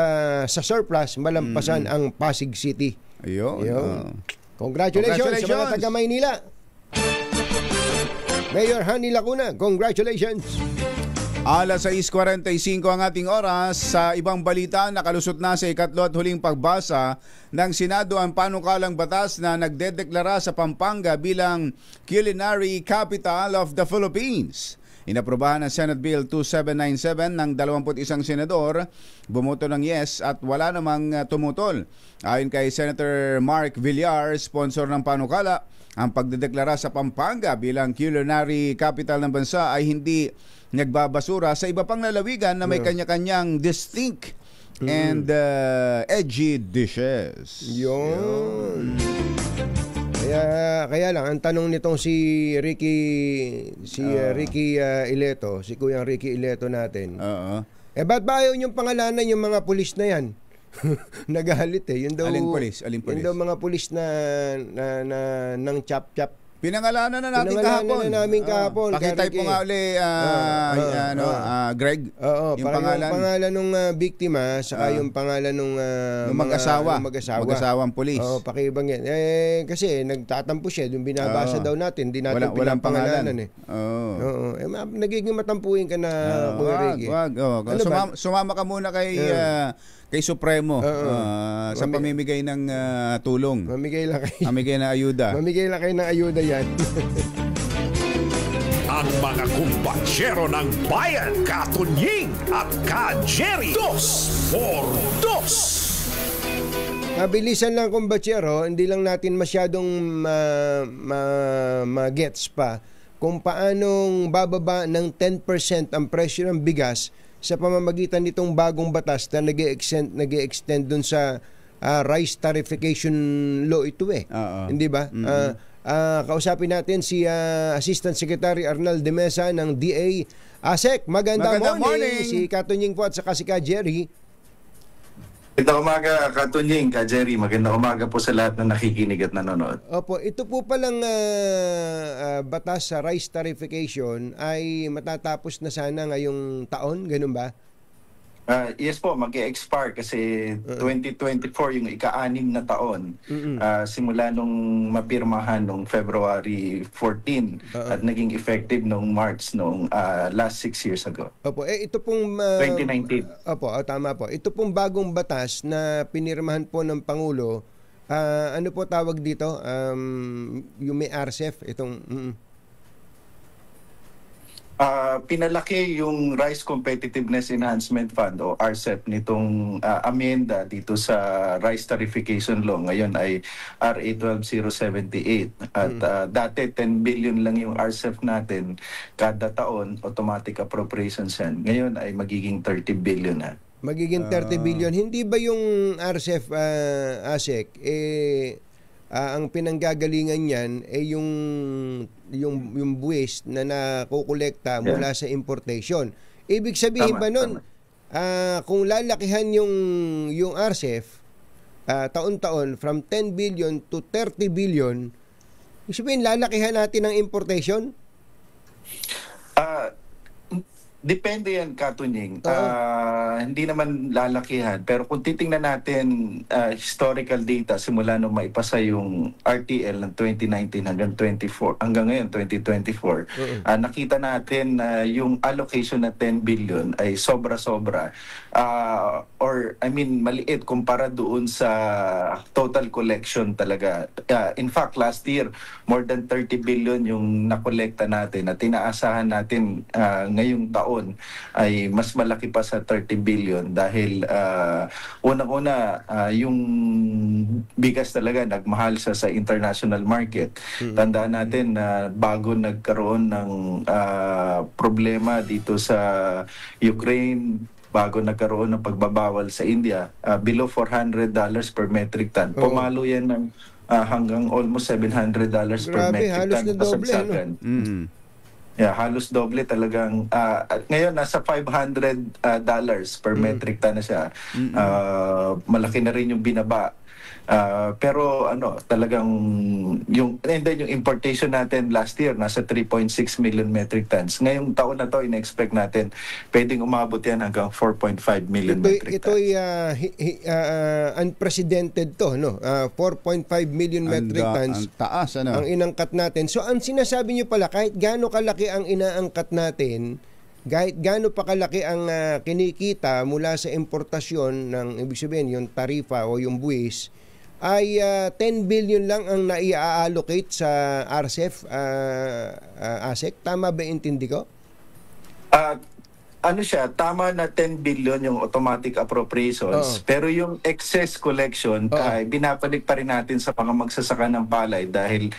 B: sa surplus, malampasan ang Pasig City.
C: Ayun.
B: Congratulations sa mga taga Maynila. Mayor Hanny Lacuna, congratulations.
C: Alas 6:45 ang ating oras. Sa ibang balita, nakalusot na sa ikatlo at huling pagbasa ng Senado ang panukalang batas na nagdedeklara sa Pampanga bilang Culinary Capital of the Philippines. Inaprobahan ng Senate Bill 2797 ng 21 senador, bumoto ng yes at wala namang tumutol. Ayon kay Senator Mark Villar, sponsor ng panukala, ang pagdedeklara sa Pampanga bilang Culinary Capital ng bansa ay hindi nagbabasura sa iba pang lalawigan na may kanya-kanyang distinct and edgy dishes.
B: Yun. Kaya lang, ang tanong nitong si Ricky Ileto, si Kuyang Ricky Ileto natin, ba't ba ayaw niyong pangalanan yung mga pulis na yan? Nagalit Yun daw,
C: Alin pulis?
B: Yun daw mga pulis na nang chap-chap.
C: Pinangalanan na namin kahapon. Pakitype mo nga uli, Greg.
B: Yung pangalan ng biktima, saka yung pangalan ng
C: mag-asawang pulis.
B: Pakibang yan. Kasi nagtatampo siya, yung binabasa daw natin, hindi natin pinapangalanan. Nagiging matampuin ka na, Kuya Ricky.
C: Wag. Sumama ka muna kay Supremo sa pamimigay ng tulong. Mamigay ng ayuda.
B: Mamigay lang kayo ng ayuda yan.
D: Ang mga kumbatsero ng bayan, Katunying at Ka-Jerry. 2 por 2.
B: Mabilisan lang kumbatsero, hindi lang natin masyadong ma-gets pa kung paanong bababa ng 10% ang presyo ng bigas sa pamamagitan nitong bagong batas na nag-e-extend dun sa rice tariffication law ito hindi ba? Kausapin natin si Assistant Secretary Arnal de Mesa ng DA. Sec, magandang morning. Si Katunying po at saka si Ka-Jerry.
J: Magandang umaga, Katunying, Ka-Jerry. Magandang umaga po sa lahat na nakikinig at nanonood.
B: Opo, ito po palang batas sa rice tariffication ay matatapos na sana ngayong taon, ganun ba?
J: Yes po, mag-e-expire kasi 2024 yung ika-6 na taon simula nung mapirmahan nung February 14 at naging effective nung March nung last 6 years ago.
B: Opo, ito pong
J: 2019.
B: Opo, tama po. Ito pong bagong batas na pinirmahan po ng Pangulo, ano po tawag dito? Yung may RCEP, itong
J: pinalaki yung Rice Competitiveness Enhancement Fund o RCEP nitong amenda dito sa Rice Tariffication Law. Ngayon ay RA 12078 at dati 10 billion lang yung RCEP natin kada taon, automatic appropriations yan. Ngayon ay magiging 30 billion na.
B: Magiging 30 billion. Hindi ba yung RCEP, ASEC, ang pinanggagalingan niyan ay yung buwis na nakukolekta mula sa importation. Ibig sabihin ba nun, kung lalakihan yung RCEP taon-taon from 10 billion to 30 billion, ibig sabihin lalakihan natin ang importation?
J: Depende yan, Katunying. Hindi naman lalakihan. Pero kung titingnan natin historical data simula nung maipasa yung RTL ng 2019 hanggang ngayon, 2024, nakita natin na yung allocation na 10 billion ay sobra-sobra. Maliit kumpara doon sa total collection talaga. In fact, last year, more than 30 billion yung nakolekta natin at tinaasahan natin ngayong taon taon ay mas malaki pa sa 30 billion dahil unang-una yung bigas talaga nagmahal sa international market. Tandaan natin na bago nagkaroon ng problema dito sa Ukraine, bago nagkaroon ng pagbabawal sa India, below $400 per metric ton. Pumalo yan ng hanggang almost $700 per metric
B: halos
J: ton.
B: na doble, no?
J: Yeah, halos doble talagang. At ngayon, nasa $500 per metric ton na siya. Malaki na rin yung binaba. Pero talagang yung importation natin last year nasa 3.6 million metric tons. Ngayong taon na to ina-expect natin pwedeng umabot yan hanggang 4.5 million metric tons.
B: Ito ay unprecedented to, no? 4.5 million metric tons.
C: Ang taas, ano?
B: Ang inangkat natin. So ang sinasabi niyo pala, kahit gaano kalaki ang inaangkat natin, kahit gaano pa kalaki ang kinikita mula sa importasyon ng ibig sabihin yung tarifa o yung buwis, ay 10 billion lang ang nai-allocate sa RCEP, ASEC. Tama ba intindi ko?
J: Tama na 10 billion yung automatic appropriations. Pero yung excess collection, binabalik pa rin natin sa mga magsasaka ng palay dahil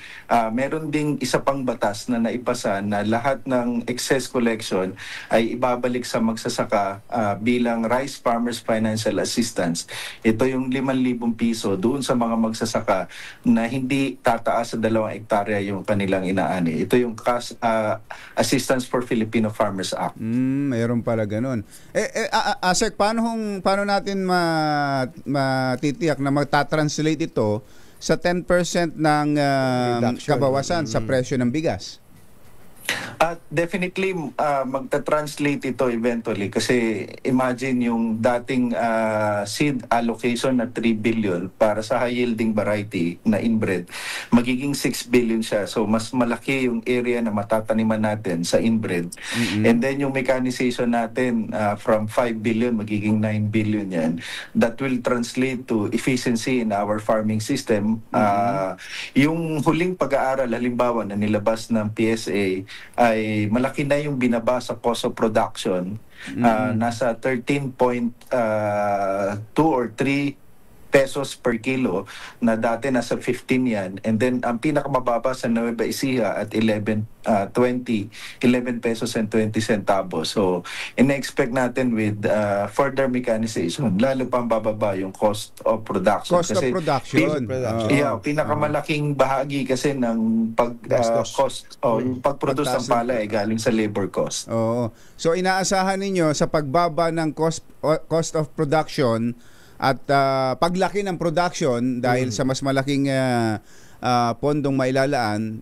J: meron ding isa pang batas na naipasa na lahat ng excess collection ay ibabalik sa magsasaka bilang Rice Farmers Financial Assistance. Ito yung 5,000 piso doon sa mga magsasaka na hindi tataas sa 2 hektarya yung kanilang inaani. Ito yung Assistance for Filipino Farmers Act.
C: Mayroon pala ganun. ASEC, paano natin matitiyak na magta-translate ito sa 10% ng kabawasan sa presyo ng bigas?
J: Definitely magta-translate ito eventually kasi imagine yung dating seed allocation na 3 billion para sa high yielding variety na inbred, magiging 6 billion siya. So mas malaki yung area na matataniman natin sa inbred. And then yung mechanization natin from 5 billion magiging 9 billion yan. That will translate to efficiency in our farming system. Yung huling pag-aaral halimbawa na nilabas ng PSA ay malaki na yung binaba sa cost of production. Nasa 13.2 or 3 pesos per kilo na dati nasa 15 yan. And then ang pinakamababa sa Nueva Ecija at 11 pesos and 20 centavos. So ina-expect natin with further mechanization, lalo pang bababa yung cost of production.
C: Cost of production.
J: Pinakamalaking bahagi kasi ng cost yung pag-produce ng palay galing sa labor cost.
C: So inaasahan ninyo sa pagbaba ng cost of production at paglaki ng production dahil sa mas malaking pondong mailalaan,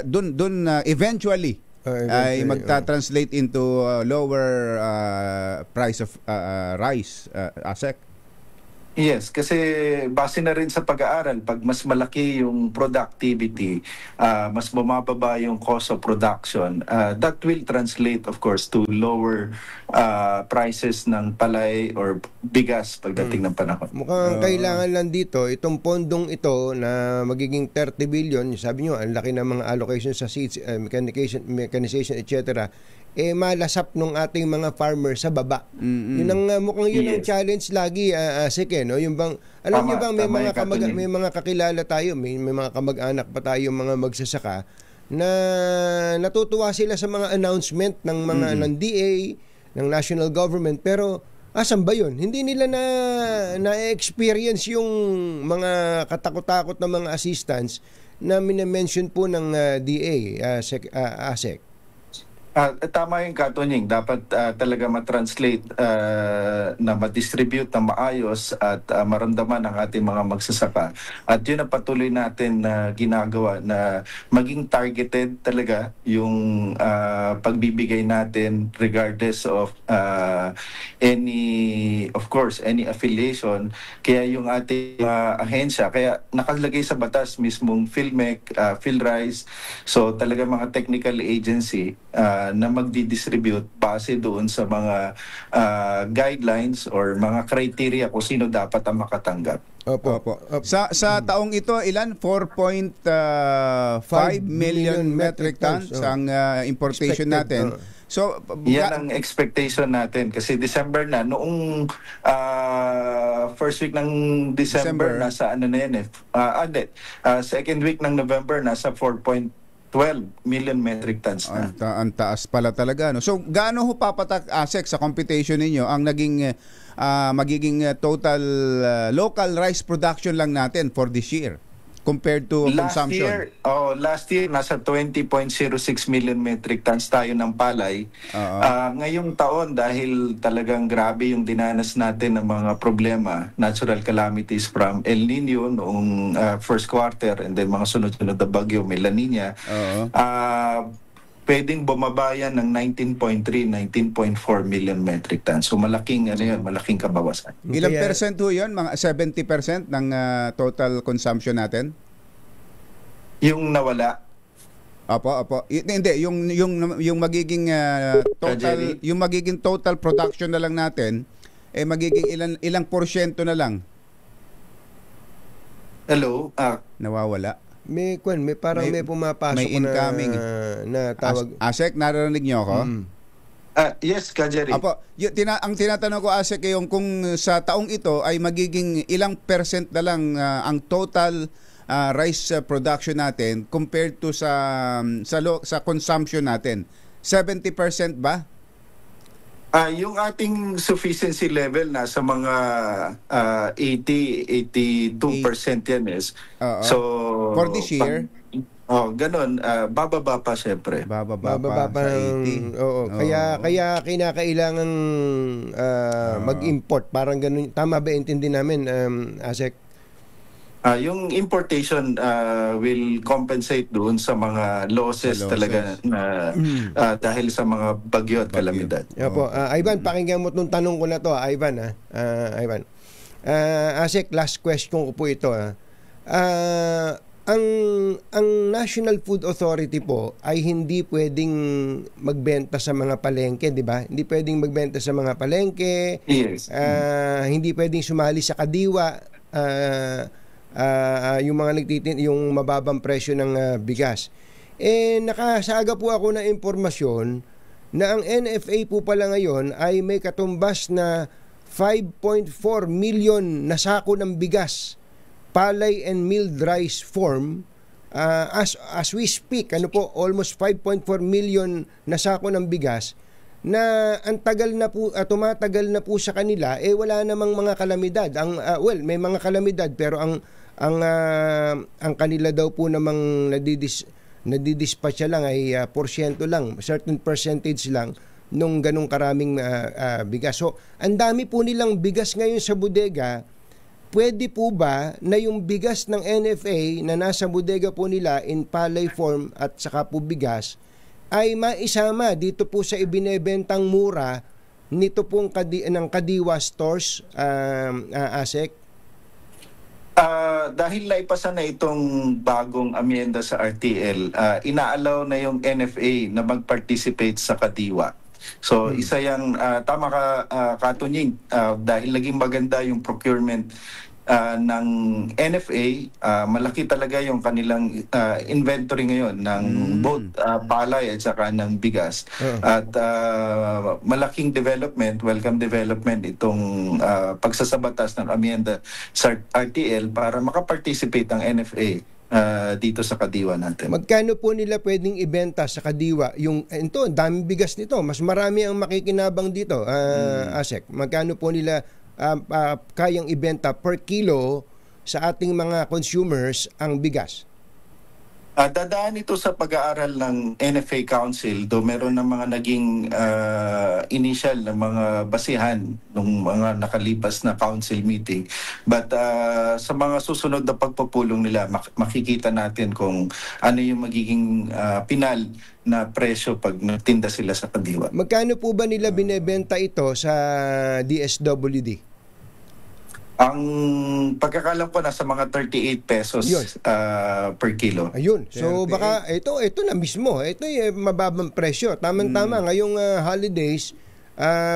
C: dun eventually ay magta-translate into lower price of rice, ASEC.
J: Yes, kasi base na rin sa pag-aaral, pag mas malaki yung productivity, mas bumababa yung cost of production, that will translate of course to lower prices ng palay or bigas pagdating ng panahon.
B: Mukhang kailangan lang dito, itong pondong ito na magiging 30 billion, sabi nyo, ang laki ng mga allocation sa seeds, mechanization, etc., malasap ng ating mga farmers sa baba. Yun ang mukhang yun ang challenge lagi, Asik, no? Yung bang alam niyo bang may mga kakilala tayo, may mga kamag-anak pa tayo mga magsasaka na natutuwa sila sa mga announcement ng mga ng DA, ng national government, pero asan ba yun? Hindi nila na-experience yung mga katakot-takot na mga assistance na minamention po ng DA, ASEC.
J: Tama yung katunying. Dapat talaga matranslate na ma-distribute na maayos at maramdaman ng ating mga magsasaka. At yun ang patuloy natin na ginagawa na maging targeted talaga yung pagbibigay natin regardless of any affiliation. Kaya yung ating ahensya, kaya nakalagay sa batas mismong PhilMec, PhilRice, so talaga mga technical agency na magdi-distribute base doon sa mga guidelines or mga criteria kung sino dapat ang makatanggap.
B: Opo.
C: Sa taong ito, ilan? 4.5 million metric tons ang importation natin. So,
J: yan ang expectation natin kasi December na noong first week ng December nasa ano na yan second week ng November nasa 4.12 million metric tons na.
C: Ang taas pala talaga, no? So gaano ho papatak, ASEC, sa computation ninyo ang naging magiging total local rice production lang natin for this year compared to consumption?
J: Last year nasa 20.06 million metric tons tayo ng palay. Ngayong taon dahil talagang grabe yung dinanas natin ng mga problema, natural calamities from El Nino noong first quarter and then mga sunod-sunod na bagyo, may La Nina. Pwedeng bumaba yan ng 19.3, 19.4 million metric tons. So malaking malaking kabawasan.
C: Ilang percent ho yun? Mga 70% ng total consumption natin?
J: Yung nawala.
C: Apo. Hindi, yung magiging total, yung magiging total production na lang natin magiging ilang porsyento na lang.
J: Hello?
C: Nawawala.
B: May parang may pumapasok
C: may incoming
B: na tawag.
C: ASEC, narinig niyo ako?
J: Yes, Kajeri.
C: Apo, ang tinatanong ko, ASEC, yung kung sa taong ito ay magiging ilang percent na lang ang total rice production natin compared to sa consumption natin. 70% ba?
J: Yung ating sufficiency level nasa mga 82% yan is. So
C: for this year,
J: ganun, bababa pa syempre.
C: Bababa pa sa 80.
B: Kaya kinakailangan mag-import, parang ganun. Tama ba intindi namin, ASEC?
J: Yung importation will compensate doon sa mga losses talaga na dahil sa mga bagyo at kalamidad.
B: Ivan, pakinggan mo itong tanong ko na to, Ivan. Ivan. ASEC, last question ko po ito. Ang National Food Authority po ay hindi pwedeng magbenta sa mga palengke, di ba? Hindi pwedeng magbenta sa mga palengke.
J: Yes.
B: Hindi pwedeng sumali sa kadiwa. Yung mga yung mababang presyo ng bigas. Nakasaga po ako ng impormasyon na ang NFA po pala ngayon ay may katumbas na 5.4 million na sako ng bigas, palay and milled rice form. As we speak, almost 5.4 million na sako ng bigas na ang tagal na po, tumatagal na po sa kanila, wala namang mga kalamidad. May mga kalamidad, pero ang kanila daw po namang nadidispatcha lang ay porsyento lang, certain percentage lang nung ganong karaming bigas. So, ang dami po nilang bigas ngayon sa bodega. Pwede po ba na yung bigas ng NFA na nasa bodega po nila in palay form at saka po bigas ay maisama dito po sa ibinebentang mura nito pong ng Kadiwa stores, ASEC?
J: Dahil naipasa na itong bagong amyenda sa RTL, inaalaw na yung NFA na mag-participate sa Kadiwa. So isa yung tama ka, Katunying, dahil naging maganda yung procurement ng NFA, malaki talaga yung kanilang inventory ngayon ng both palay at saka ng bigas. At malaking development, welcome development itong pagsasabatas ng amyenda sa RTL para makaparticipate ang NFA dito sa Kadiwa natin.
B: Magkano po nila pwedeng ibenta sa Kadiwa? Ito, daming bigas nito. Mas marami ang makikinabang dito, ASEC. Magkano po nila kayang ibenta per kilo sa ating mga consumers ang bigas?
J: Dadaan ito sa pag-aaral ng NFA Council, do meron ng mga naging initial na mga basihan ng mga nakalipas na council meeting. But sa mga susunod na pagpupulong nila, makikita natin kung ano yung magiging pinal na presyo pag nagtinda sila sa Kadiwa.
B: Magkano po ba nila binebenta ito sa DSWD?
J: Ang pagkakalam ko nasa mga 38 pesos per kilo.
B: Ayun. So baka ito na mismo. Ito ay mababang presyo. Tamang-tama ngayong holidays,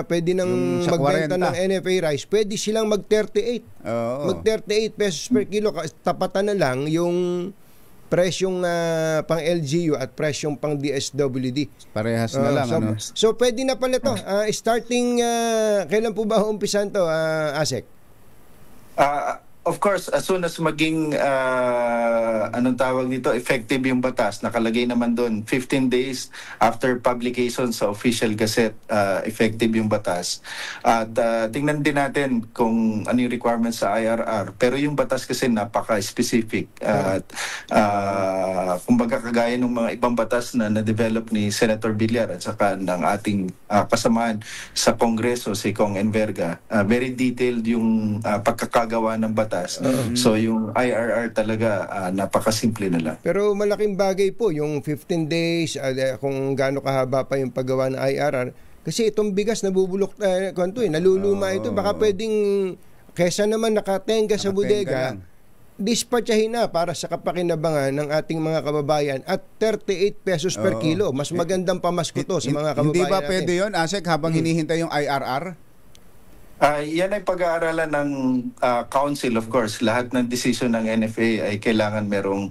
B: pwede nang magbenta ng NFA rice. Pwede silang mag-38. Mag-38 pesos per kilo. Tapatan na lang yung presyong pang LGU at presyong pang DSWD.
C: Parehas na lang.
B: So pwede na pala to. Starting, kailan po ba umpisan to, Asek?
J: Of course, as soon as maging anong tawag dito, effective yung batas, nakalagay naman doon 15 days after publication sa official gazette, effective yung batas. At tingnan din natin kung ano yung requirements sa IRR. Pero yung batas kasi napaka-specific. At kumbaga kagaya ng mga ibang batas na na-develop ni Senator Villar at saka ng ating kasamahan sa Kongreso, si Kong Enverga, very detailed yung pagkakagawa ng batas. So yung IRR talaga napakasimple na lang.
B: Pero malaking bagay po yung 15 days, kung gaano kahaba pa yung paggawa ng IRR. Kasi itong bigas nabubulok, naluluma ito. Baka pwedeng, kesa naman nakatenga sa bodega, dispatchahin na para sa kapakinabangan ng ating mga kababayan at 38 pesos per kilo. Mas magandang pamasko to sa mga kababayan.
C: Hindi ba
B: natin.
C: pwede yun, Asek, habang hinihintay yung IRR?
J: Yan ay pag-aaralan ng council, of course. Lahat ng decision ng NFA ay kailangan merong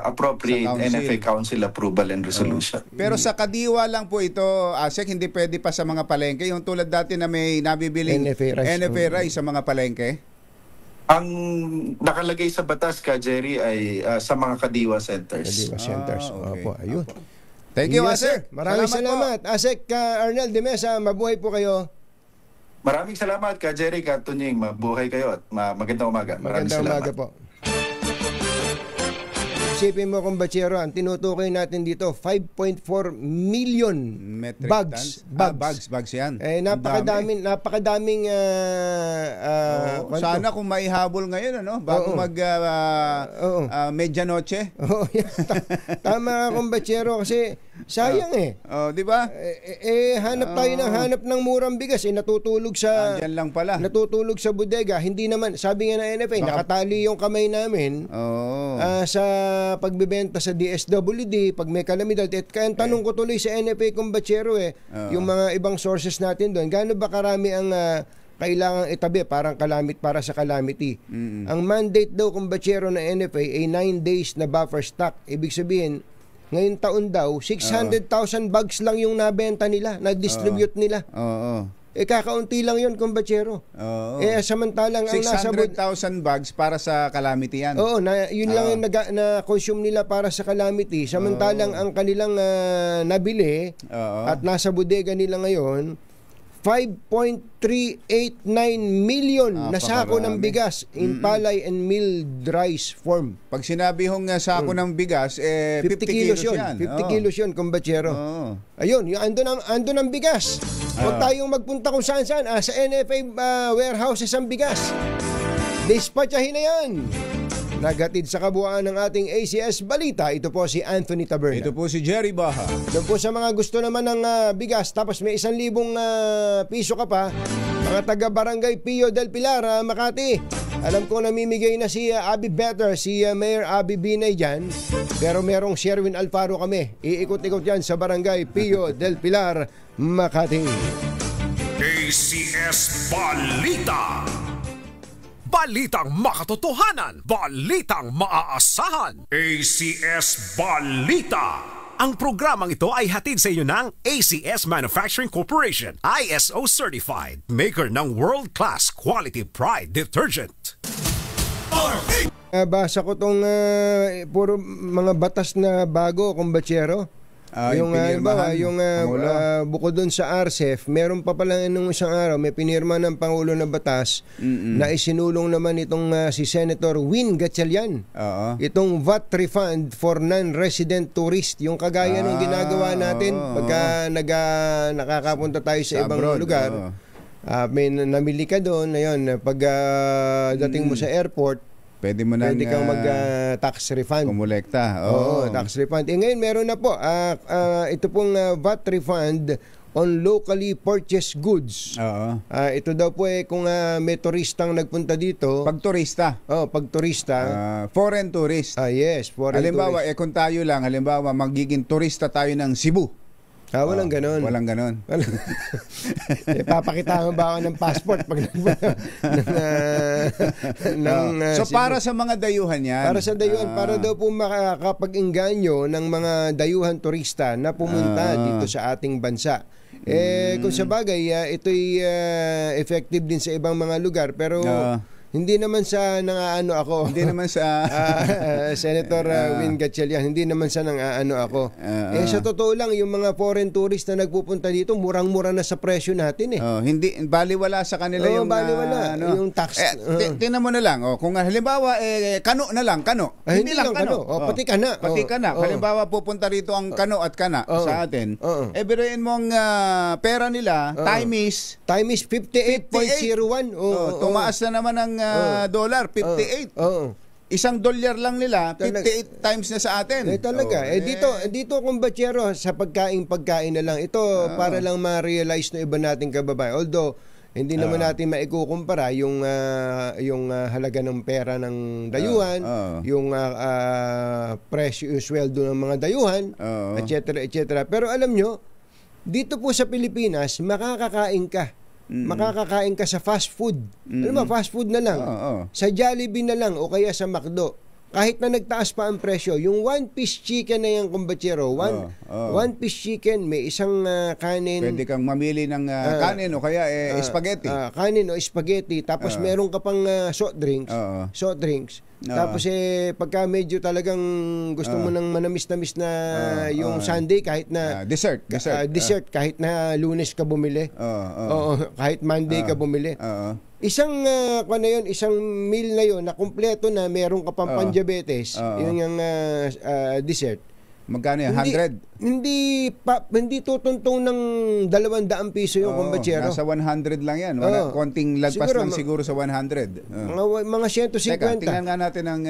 J: appropriate NFA council approval and resolution.
C: Pero sa kadiwa lang po ito, Asek, hindi pwede pa sa mga palengke. Yung tulad dati na may nabibiling NFA rice sa mga palengke?
J: Ang nakalagay sa batas ka, Jerry, ay sa mga kadiwa centers.
B: Kadiwa centers. Opo, ayun.
C: Thank you, Asek.
B: Maraming salamat. Asek Arnel de Mesa, mabuhay po kayo.
J: Maraming salamat ka, Jerry, ka, Tunying. Mabuhay kayo at magandang umaga. Maraming
B: magandang
J: salamat.
B: umaga po. Isipin mo kung Bachero, ang tinutukoy natin dito, 5.4 million
C: metric
B: bags.
C: Bags yan.
B: Napakadaming
C: sana kung maihabol ngayon, bago mag medianoche.
B: Tama kung Bachero, kasi sayang
C: di ba?
B: Hanap tayo hanap ng murang bigas, natutulog sa
C: andyan lang pala.
B: Natutulog sa bodega, hindi naman, sabi nga ng NFA, nakatali yung kamay namin sa pagbebenta sa DSWD pag may kalamidad. At kaya tanong ko tuloy sa NFA kung Bachero yung mga ibang sources natin doon, gaano ba karami ang kailangang itabi para sa calamity. Ang mandate daw kung Bachero ng NFA ay 9 days na buffer stock. Ibig sabihin, ngayong taon daw, 600,000 bags lang yung nabenta nila, na-distribute nila. Kakaunti lang yun, kumbachero. Samantalang ang nasa
C: 600,000 bags para sa calamity yan.
B: Yun lang yung na-consume nila para sa calamity. Samantalang ang kanilang nabili at nasa bodega nila ngayon, 5.389 million na sako ng bigas in palay and milled rice form.
C: Pag sinabi hong sako ng bigas, 50 kilos yan.
B: 50 kilos yun, kumbachero. Ayun, andun ang bigas. Huwag tayong magpunta kung saan-saan. Sa NFA warehouses ang bigas. Dispatchahin na yan. Nagatid sa kabuuan ng ating ACS Balita, ito po si Anthony Taberna.
C: Ito po si Jerry Baha.
B: Doon po sa mga gusto naman ng bigas, tapos may 1,000 piso ka pa, mga taga-barangay Pio del Pilar, Makati. Alam ko namimigay na si Abby Better, si Mayor Abby Binay dyan, pero merong Sherwin Alfaro kami. Iikot-ikot yan sa barangay Pio del Pilar, Makati.
D: ACS Balita. Balitang makatotohanan, balitang maaasahan. ACS Balita. Ang programang ito ay hatid sa inyo ng ACS Manufacturing Corporation, ISO certified, maker ng world-class quality pride detergent.
B: Basa ko tong puro mga batas na bago, kumbachero. Yung bukod doon sa RCEP, meron pa pala nung isang araw, may pinirma ng Pangulo ng batas na isinulong naman itong si Senator Win Gatchalian. Itong VAT refund for non-resident tourist, yung kagaya ng ginagawa natin pagka nakakapunta tayo sa ibang lugar. May namili ka doon, ayun, pag dating mo sa airport,
C: pwede kang
B: mag-tax refund.
C: Kumulekta.
B: Tax refund. Ngayon meron na po. Ito pong VAT refund on locally purchased goods. Ito daw po kung may turistang nagpunta dito.
C: Pag turista?
B: Pag turista.
C: Foreign tourist?
B: Yes, foreign
C: halimbawa,
B: tourist.
C: Kung tayo lang, magiging turista tayo ng Cebu.
B: Walang ganon.
C: Walang ganon.
B: Papakita mo ba ako ng passport pag
C: so para sa mga dayuhan yan.
B: Para sa dayuhan, para daw po makakapag-engganyo ng mga dayuhan turista na pumunta dito sa ating bansa. Kung sa bagay, ito'y effective din sa ibang mga lugar, pero hindi naman sa nangaano ako.
C: Hindi naman sa
B: Senator Win Gatchalian, hindi naman sa nangaano ako. Sa totoo lang, yung mga foreign tourist na nagpupunta dito, murang-mura na sa presyo natin
C: hindi baliwala sa kanila yung
B: baliwala yung tax.
C: Tingnan mo na lang, kung halimbawa kano na lang, kano.
B: Hindi lang kano. Pati kana.
C: Pati kana. Halimbawa pupunta rito ang kano at kana sa atin. Biruin mo ang pera nila, time is
B: 58.01.
C: Tumaas na naman ang dollar, 58. $1 lang nila, 58 times na sa atin.
B: Talaga. Dito kumbatsero, sa pagkain na lang. Ito, para lang ma-realize ng iba nating kababayan. Although, hindi naman natin maikukumpara yung halaga ng pera ng dayuhan, yung presyo, yung sweldo ng mga dayuhan, etc. Pero alam nyo, dito po sa Pilipinas, makakakain ka sa fast food. Ano ba, fast food na lang. Sa Jollibee na lang o kaya sa McDo. Kahit na nagtaas pa ang presyo, yung one-piece chicken na yan, kumbatsero, one-piece chicken, may isang kanin.
C: Pwede kang mamili ng kanin o kaya spaghetti.
B: Kanin o spaghetti. Tapos meron ka pang soft drinks. Tapos pagka medyo talagang gusto mo ng manamis-namis na yung sundae, kahit na
C: dessert
B: kahit na Lunes ka bumili. Kahit Monday ka bumili. Isang isang meal na yon na kumpleto na meron ka pang pandiabetes, yun yung dessert.
C: Magkano yan? 100?
B: Hindi tutuntong ng 200 piso yung kumbatsero.
C: Nasa 100 lang yan. Konting lagpas lang siguro sa 100.
B: Mga 150.
C: Teka, tingnan nga natin ang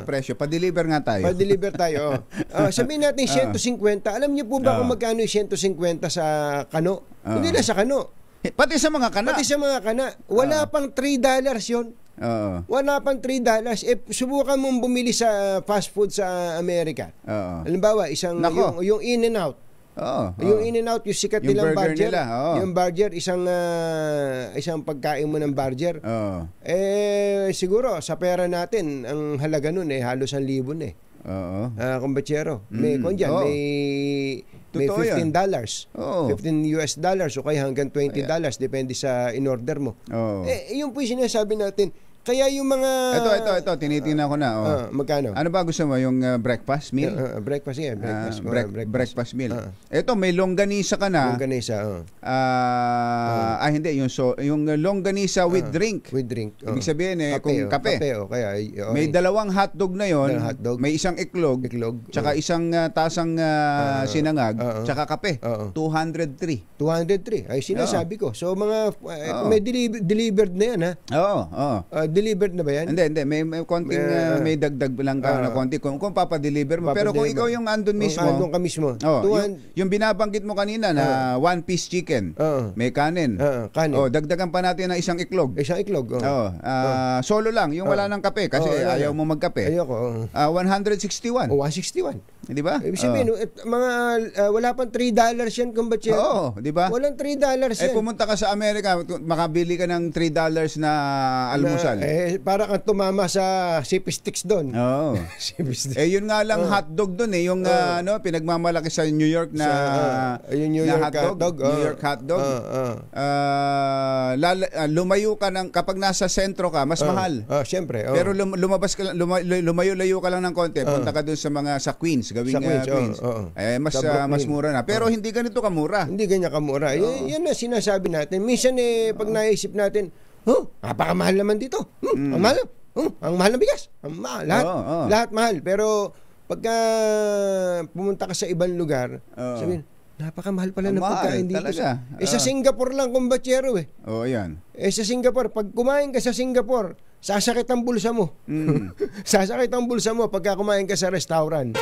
C: presyo. Pa-deliver nga tayo.
B: Pa-deliver tayo. Sabihin natin 150. Alam niyo po ba kung magkano yung 150 sa kano? Hindi na sa kano.
C: Pati sa mga kana.
B: Wala pang $3 yun. Wala pang $3. Subukan mong bumili sa fast food sa Amerika. Halimbawa, yung In-N-Out. Yung In-N-Out, yung sikat nilang burger. Yung burger, isang pagkain mo ng burger. Siguro, sa pera natin, ang halaga nun halos 1,000 kumbatsero. May $15. $15 o kaya hanggang $20. Depende sa in-order mo. Yun po yung sinasabi natin. Kaya yung mga...
C: Ito, tinitingnan ko na.
B: Magkano?
C: Ano ba gusto mo? Yung breakfast meal?
B: Breakfast yan.
C: Breakfast meal. Ito, may longganisa ka na.
B: Longganisa,
C: hindi. Yung longganisa with drink.
B: With drink.
C: Ibig sabihin kung kape. May 2 hotdog na yon. May isang iklog. Tsaka isang tasang sinangag. Tsaka kape. 203.
B: 203. Ay, sinasabi ko. So, mga... may delivered na yan, ha? Delivered na ba yan?
C: Hindi. May konting may dagdag lang ka na konti kung papadeliver mo. Pero kung ikaw yung andun mismo.
B: Andun ka mismo.
C: Yung binabanggit mo kanina na one-piece chicken. May kanin. Dagdagan pa natin ng isang iklog. Solo lang. Yung wala ng kape. Kasi ayaw mo magkape.
B: Ayoko.
C: 161.
B: 161.
C: Di ba?
B: Ibig sabihin, wala pang $3 yan, kumbatsero.
C: Di ba?
B: Walang $3 yan.
C: Pumunta ka sa Amerika, makabili ka ng $3 na almusal.
B: Para kang tumama sa CP sticks doon. Yun nga lang hotdog doon yung pinagmamalaki sa New York na
C: yung New York hotdog. New York hotdog. Lumayo ka kapag nasa sentro ka, mas mahal.
B: Siyempre.
C: Pero lumabas ka lumayo-layo ka lang ng konti, punta ka doon sa Queens, Queens. Mas mura na. Pero hindi ganito kamura.
B: Hindi ganyan kamura. Yan na sinasabi natin. Minsan pag naisip natin, napakamahal naman dito. Ang mahal. Ang mahal ng bigas. Lahat mahal. Pero pagka pumunta ka sa ibang lugar, sabihin, napakamahal pala ng pagkain dito. Sa Singapore lang, kumbatsero
C: yan.
B: Sa Singapore, pag kumain ka sa Singapore, sasakit ang bulsa mo. Sasakit ang bulsa mo pagka kumain ka sa restaurant.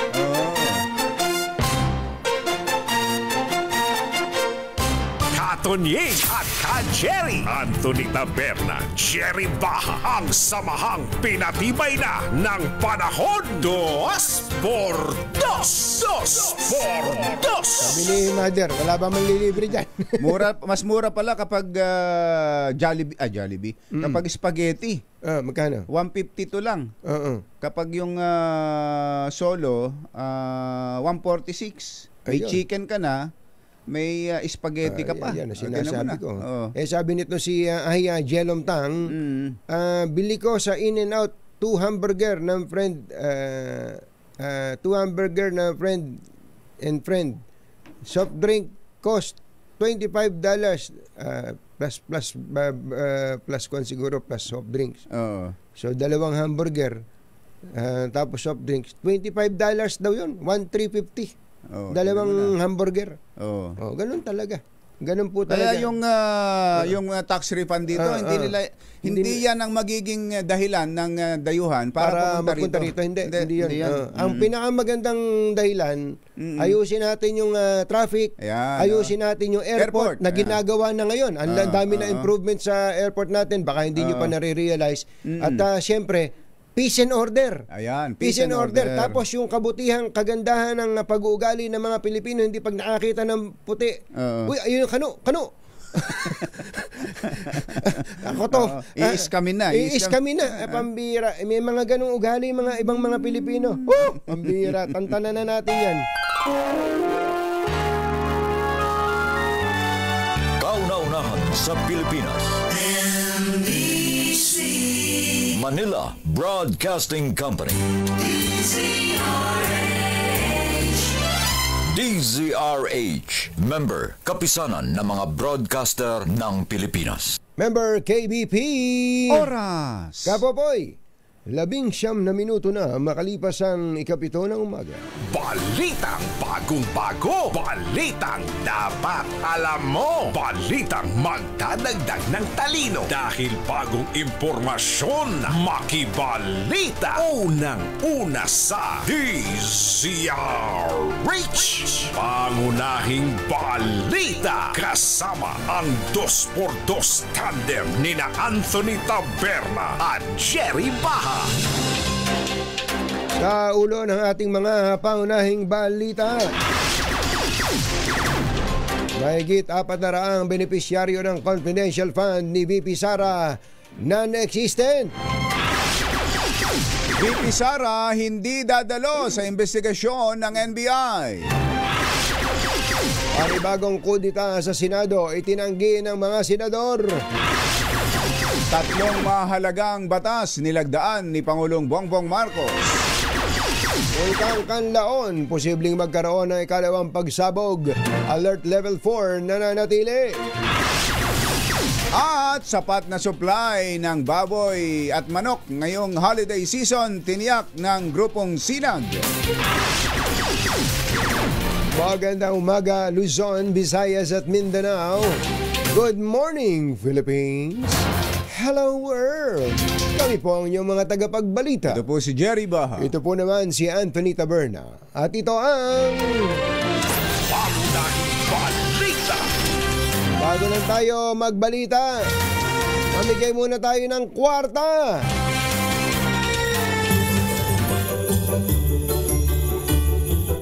D: Katonying at at Jerry. Anthony Taberna, Jerry Baha, ang samahang pinatibay na ng panahon. 2 por 2.
B: Sabi ni Mother, wala ba manlilibre dyan?
C: Mas mura pala kapag Jollibee. Kapag spaghetti.
B: Magkano?
C: 152 lang. Kapag yung solo, 146. May
B: Ayun.
C: chicken ka na, may spaghetti ka pa.
B: Yan, sinasabi ko.
C: Oh.
B: Sabi nito si Jelom Tang, bili ko sa In-N-Out 2 hamburger ng friend, 2 hamburger ng friend and friend. Soft drink cost $25 plus kung siguro plus soft drinks. So 2 hamburger tapos soft drinks, $25 daw yun, 1,350. Dalawang hamburger. Ganun talaga. Ganun po talaga.
C: Kaya yung tax refund dito, hindi yan ang magiging dahilan ng dayuhan para
B: pumunta rito. Hindi yan. Ang pinakamagandang dahilan, ayusin natin yung traffic, ayusin natin yung airport na ginagawa na ngayon. Ang dami na improvement sa airport natin, baka hindi nyo pa nare-realize. At syempre, peace and order.
C: Ayan,
B: peace and order. Tapos yung kabutihang, kagandahan ng pag-uugali ng mga Pilipino, hindi pag nakakita ng puti. Uy, ayun yung kano. Ako to.
C: Iiskamin na.
B: Pambira. May mga ganong ugali, mga ibang mga Pilipino. Pambira. Tantanan na natin yan.
A: Kauna-unahan sa Pilipinas. Manila Broadcasting Company. DZRH. Member, kapisanan ng mga broadcaster ng Pilipinas.
B: Member KBP.
C: Oras.
B: Kapopoy. 19 na minuto na makalipas ang 7 ng umaga.
D: Balitang bagong-bago. Balitang dapat alam mo. Balitang magdadagdag ng talino. Dahil bagong impormasyon, makibalita. Unang-una sa DZRH. Pangunahing balita. Kasama ang 2x2 tandem nina Anthony Taberna at Jerry Baha.
B: Sa ulo ng ating mga pangunahing balita, mahigit 400 benepisyaryo ng confidential fund ni VP Sara non-existent.
C: VP Sara hindi dadalo sa investigasyon ng NBI.
B: Panibagong kudita sa Senado itinanggi ng mga senador.
C: 3 mahalagang batas nilagdaan ni Pangulong Bongbong Marcos.
B: Ulkang Kanlaon, posibleng magkaroon ng ikalawang pagsabog. Alert level 4 nananatili.
C: At sapat na supply ng baboy at manok ngayong holiday season, tiniyak ng grupong Sinag.
B: Magandang umaga, Luzon, Visayas at Mindanao. Good morning, Philippines. Hello world! Kami po ang inyong mga tagapagbalita.
C: Ito po si Jerry Baha.
B: Ito po naman si Anthony Taberna. At ito ang...
D: Balita!
B: Bago lang tayo magbalita, mamigay muna tayo ng kwarta.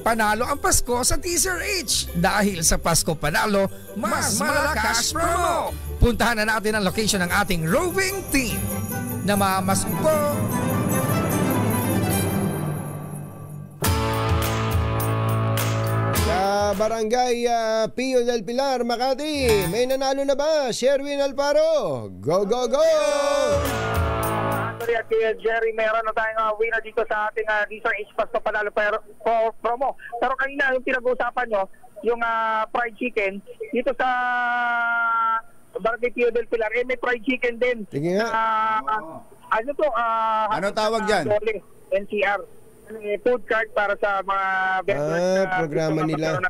K: Panalo ang Pasko sa DZRH. Dahil sa Pasko Panalo, mas malakas promo. Puntahan na natin ang location ng ating roving team. Namamasko.
B: Sa Barangay Pio del Pilar, Makati, may nanalo na ba? Sherwin Alparo. Go, go, go!
G: Anthony at Jerry, meron na tayong winner dito sa ating DZRH Pasko Panalo promo. Pero kanina yung pinag-uusapan nyo, yung fried chicken, dito sa Barangay Pio del Pilar, may fried chicken din.
B: Sige nga.
C: Ano tawag dyan?
G: NCR. Food card para sa mga vendors.
B: Programa nila.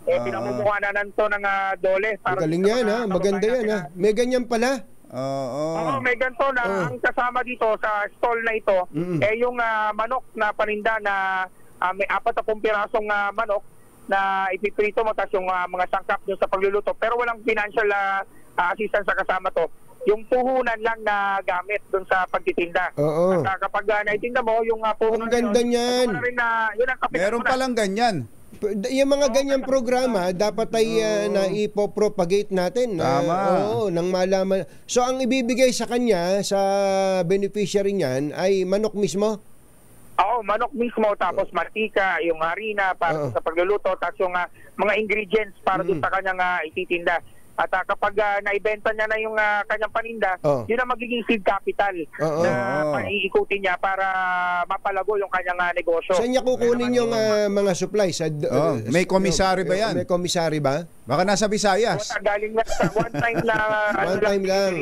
G: Pinamumuha na nanto ng dole.
B: Magaling yan ha, maganda yan ha. May ganyan pala.
G: Oo, may ganito na ang kasama dito sa stall na ito, yung manok na paninda na may 40 pirasong manok na ipiprito mo, tapos yung mga sangkap doon sa pagluluto. Pero walang financial assistance sa kasama to, yung puhunan lang na gamit doon sa pagtitinda.
B: Oo.
G: At kapag naitinda mo, yung puhunan
B: Ang ganda niyan.
G: Yun ang kapitan
C: Meron
G: mo na.
C: palang ganyan.
B: Yung mga ganyang programa, dapat ay na ipopropagate natin.
C: Tama.
B: Oo, nang malaman. So, ang ibibigay sa kanya, sa beneficiary niyan, ay manok mismo?
G: Oo, manok mismo, tapos mantika, yung harina para sa pagluluto, tapos yung mga ingredients para doon sa kanyang ititinda. At kapag naibenta niya na yung kanyang paninda, yun ang magiging seed capital na iikutin niya para mapalago yung kanyang negosyo.
B: Saan niya kukunin yung mga supplies?
C: May komisary ba yan?
B: May komisary ba?
C: Baka nasa Visayas.
G: Galing na sa one time na
B: one time lang.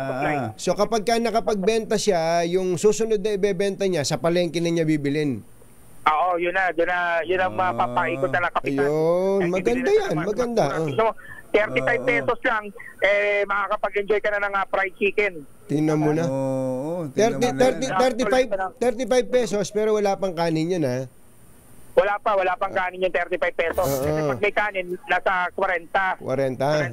G: Supply.
B: So kapag nakapagbenta siya, yung susunod na ibebenta niya, sa palengke na niya bibilin.
G: Oo, yun ang mapapaikot na ng kapitan.
B: Ayun, maganda yan, maganda.
G: 35 pesos lang, makakapag-enjoy ka na ng fried chicken.
B: Tingnan mo na. 35 pesos pero wala pang kanin yun, ha?
G: Wala pang kanin yung 35 pesos. Kasi pag may kanin, nasa 40.
B: 40.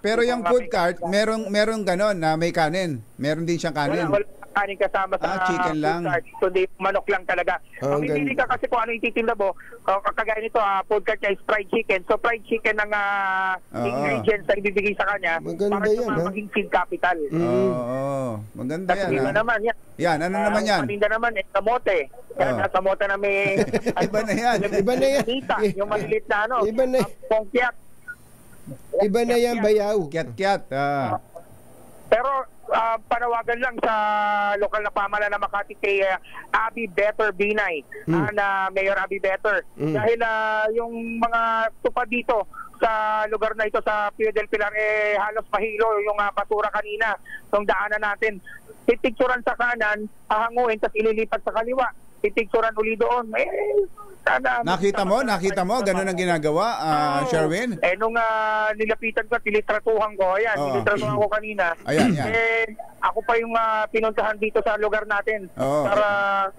C: Pero yung food cart, merong ganon na may kanin. Meron din siyang kanin.
G: Wala kanin kasama sa
C: chicken lang.
G: food cart. Kundi manok lang talaga. Mamimili ka kasi kung ano ititinda mo. Kagaya nito, food cart niya is fried chicken. So fried chicken ang ingredients na ibibigay sa kanya.
B: Maganda
G: para
B: yan,
G: sa maging seed capital.
C: Maganda yan.
G: Iba naman yan.
C: Yan, ano naman yan?
G: Paninda naman, kamote. Yan, kamote na may...
C: Iba na yan.
B: Iba na yan.
G: Yung malilit na
B: Iba na.
G: pongkiat.
B: Iba na yan, bayaw.
C: Kiat-kiat.
G: Pero panawagan lang sa lokal na pamahalaan ng Makati kay Abby Better Binay, na Mayor Abby Better. Dahil yung mga tupad dito sa lugar na ito sa Pio del Pilar, halos mahilo yung basura kanina, yung daanan natin. Titikturan sa kanan, hahanguin, tapos ililipat sa kaliwa. Titikturan uli doon.
C: Nakita mo? Ganun ang ginagawa, Sherwin?
G: Nung nilapitan ko, tilitratuhan ko. Ayan, tilitratuhan ko kanina.
C: Ayan.
G: Ako pa yung pinuntahan dito sa lugar natin para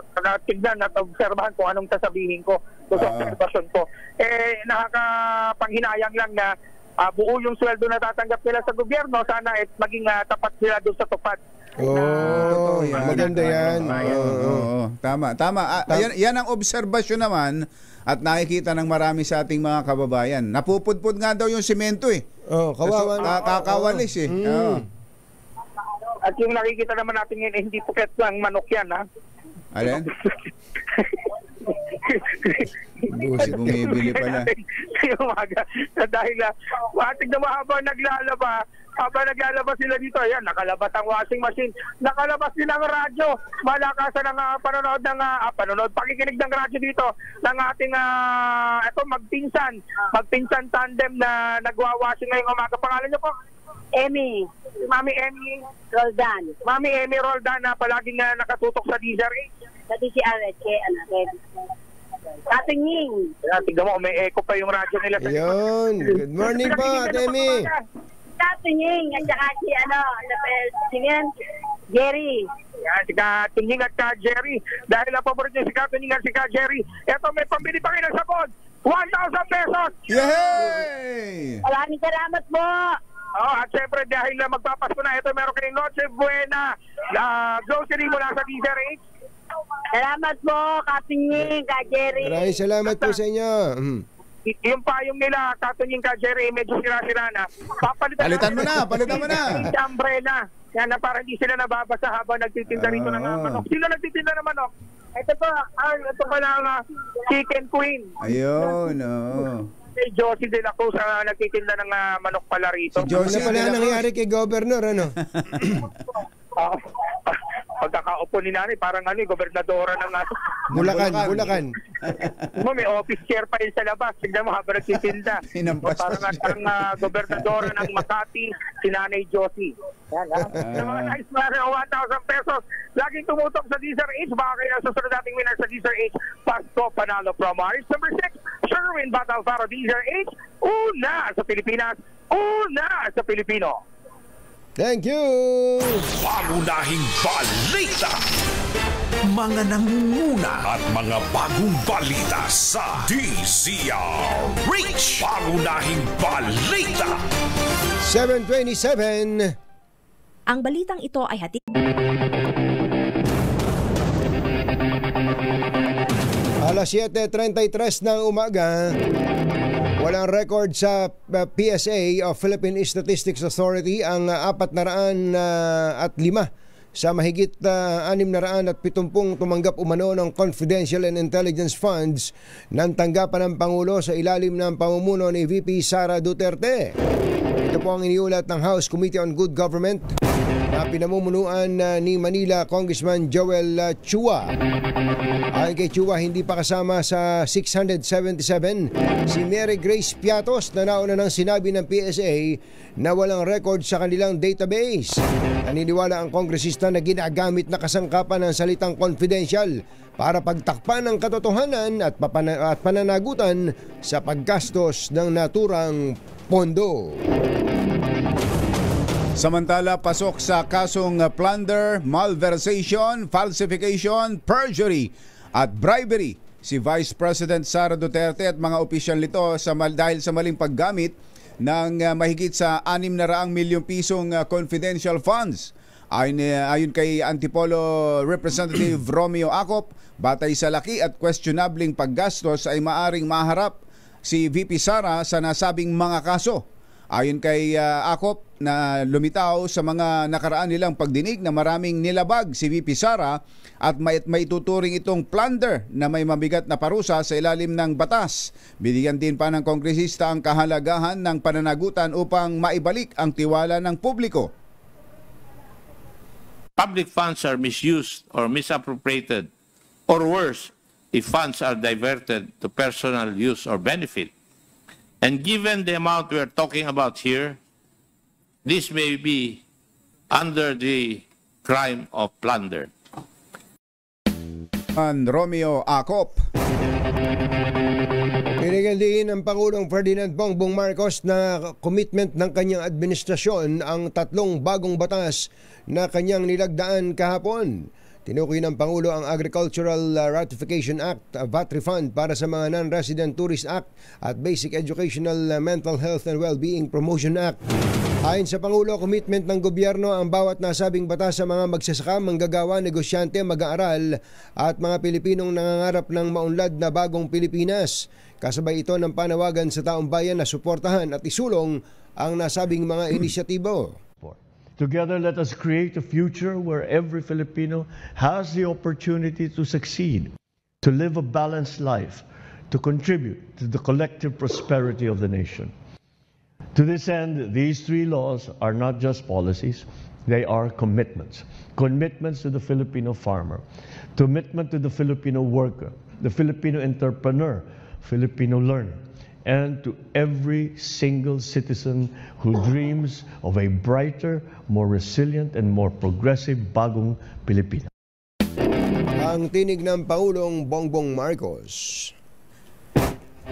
G: tignan at obserbahan kung anong sasabihin ko sa observasyon ko. Nakakapanghinayang lang na buo yung sweldo na tatanggap nila sa gobyerno. Sana maging tapat sila doon sa tupad.
B: Maganda yan.
C: Tama. Yan ang obserbasyon naman at nakikita ng marami sa ating mga kababayan. Napupudpud nga daw yung semento
B: kawawa.
C: Kakawalis
G: At yung nakikita naman natin ngayon, hindi puket lang manok yan, ha?
C: Alin? Busi bumibili pala.
G: Yung umaga. Dahil matig na habang naglalaba sila dito, ayan, nakalabas ang washing machine, nakalabas din ang radyo, malakasan ang pakikinig ng radyo dito ng ating magpinsan tandem na nagwa-washing ngayong umaga. Pangalan niyo po? Mami Emmy Roldan. Mami Emmy Roldan na palaging nakatutok sa DZRH.
L: Sa DZRH, Katingin.
G: Tignan mo, may echo pa yung radyo nila.
B: Ayun. Good morning po, Emmy.
L: Katingin, at saka Jerry.
G: Yan, si Katingin at ka Jerry. Dahil ang paborito niya si Katingin at si ka Jerry. Ito, may pambili pa kayo ng sabon. 1,000 pesos!
C: Yay!
L: Maraming salamat po!
G: At syempre dahil magpapasko na, ito meron kayong Noche Buena grocery mula sa DZRH.
L: Salamat po, Katingin, ka Jerry.
B: Maraming salamat po sa inyo.
G: Yung payong nila, Katingin, ka Jerry, medyo sira-sira na.
C: Palitan mo na.
G: Sa umbrella. Yan na para hindi sila nababasa habang nagtitinda rito ng manok. Sino nagtitinda ng manok? Ito pa lang Chicken Queen.
C: Ayun,
G: Si Josie de la Cruz nagtitinda ng manok pala rito.
C: Si Josie
B: pala nangyari kay Governor, ano?
G: Pagkakaupo ni nanay, parang gobernadora ng
B: Bulacan.
G: May office chair pa yun sa labas. Tignan mo habang nagtitinda. Parang gobernadora ng Makati, si Nanay Josie. Yan, sa mga nice na 1,000 pesos. Laging tumutok sa DZRH. Baka kayo ang susunod nating winner sa DZRH. Pasko Panalo Promo. Number 6, Sherwin Batalfaro, DZRH. Una sa Pilipinas. Una sa Pilipino.
B: Thank you!
D: Pangunahing balita, mga nangunguna at mga bagong balita sa DZRH. Pangunahing balita
B: 7:27.
M: Ang balitang ito ay hatid.
B: Alas 7:33 ng umaga. Walang record sa PSA o Philippine Statistics Authority ang 405 sa mahigit 670 tumanggap umano ng confidential and intelligence funds ng tanggapan ng Pangulo sa ilalim ng pamumuno ni VP Sara Duterte. Ito po ang iniulat ng House Committee on Good Government na pinamumunuan ni Manila Congressman Joel Chua. Ayon kay Chua, hindi pa kasama sa 677 si Mary Grace Piatos na nauna nang sinabi ng PSA na walang record sa kanilang database. Naniniwala ang kongresista na ginagamit na kasangkapan ng salitang confidential para pagtakpan ng katotohanan at pananagutan sa paggastos ng naturang pondo.
C: Samantala, pasok sa kasong plunder, malversation, falsification, perjury at bribery si Vice President Sara Duterte at mga opisyal nito dahil sa maling paggamit ng mahigit sa 600 milyong pisong confidential funds. Ayon kay Antipolo Representative Romeo Acop, batay sa laki at questionabling paggastos ay maaring maharap si VP Sara sa nasabing mga kaso. Ayon kay Acop na lumitaw sa mga nakaraan nilang pagdinig na maraming nilabag si VP Sara at may tuturing itong plunder na may mabigat na parusa sa ilalim ng batas. Binigyan din pa ng kongresista ang kahalagahan ng pananagutan upang maibalik ang tiwala ng publiko.
N: Public funds are misused or misappropriated, or worse, if funds are diverted to personal use or benefit. And given the amount we are talking about here, this may be under the crime of plunder.
C: Romeo Acop.
B: Pinigyan din ng Pangulong Ferdinand Bongbong Marcos na commitment ng kanyang administrasyon ang 3 bagong batas na kanyang nilagdaan kahapon. Tinukoy ng Pangulo ang Agricultural Ratification Act, VAT Refund para sa mga Non-Resident Tourist Act at Basic Educational Mental Health and Wellbeing Promotion Act. Ayon sa Pangulo, commitment ng gobyerno ang bawat nasabing batas sa mga magsasaka, manggagawa, negosyante, mag-aaral at mga Pilipinong nangangarap ng maunlad na bagong Pilipinas. Kasabay ito ng panawagan sa taong bayan na suportahan at isulong ang nasabing mga inisyatibo.
O: Together, let us create a future where every Filipino has the opportunity to succeed, to live a balanced life, to contribute to the collective prosperity of the nation. To this end, these 3 laws are not just policies, they are commitments. Commitments to the Filipino farmer, commitment to the Filipino worker, the Filipino entrepreneur, Filipino learner, and to every single citizen who dreams of a brighter, more resilient, and more progressive bagong Pilipinas.
B: Ang tinig ng Pangulong Bongbong Marcos.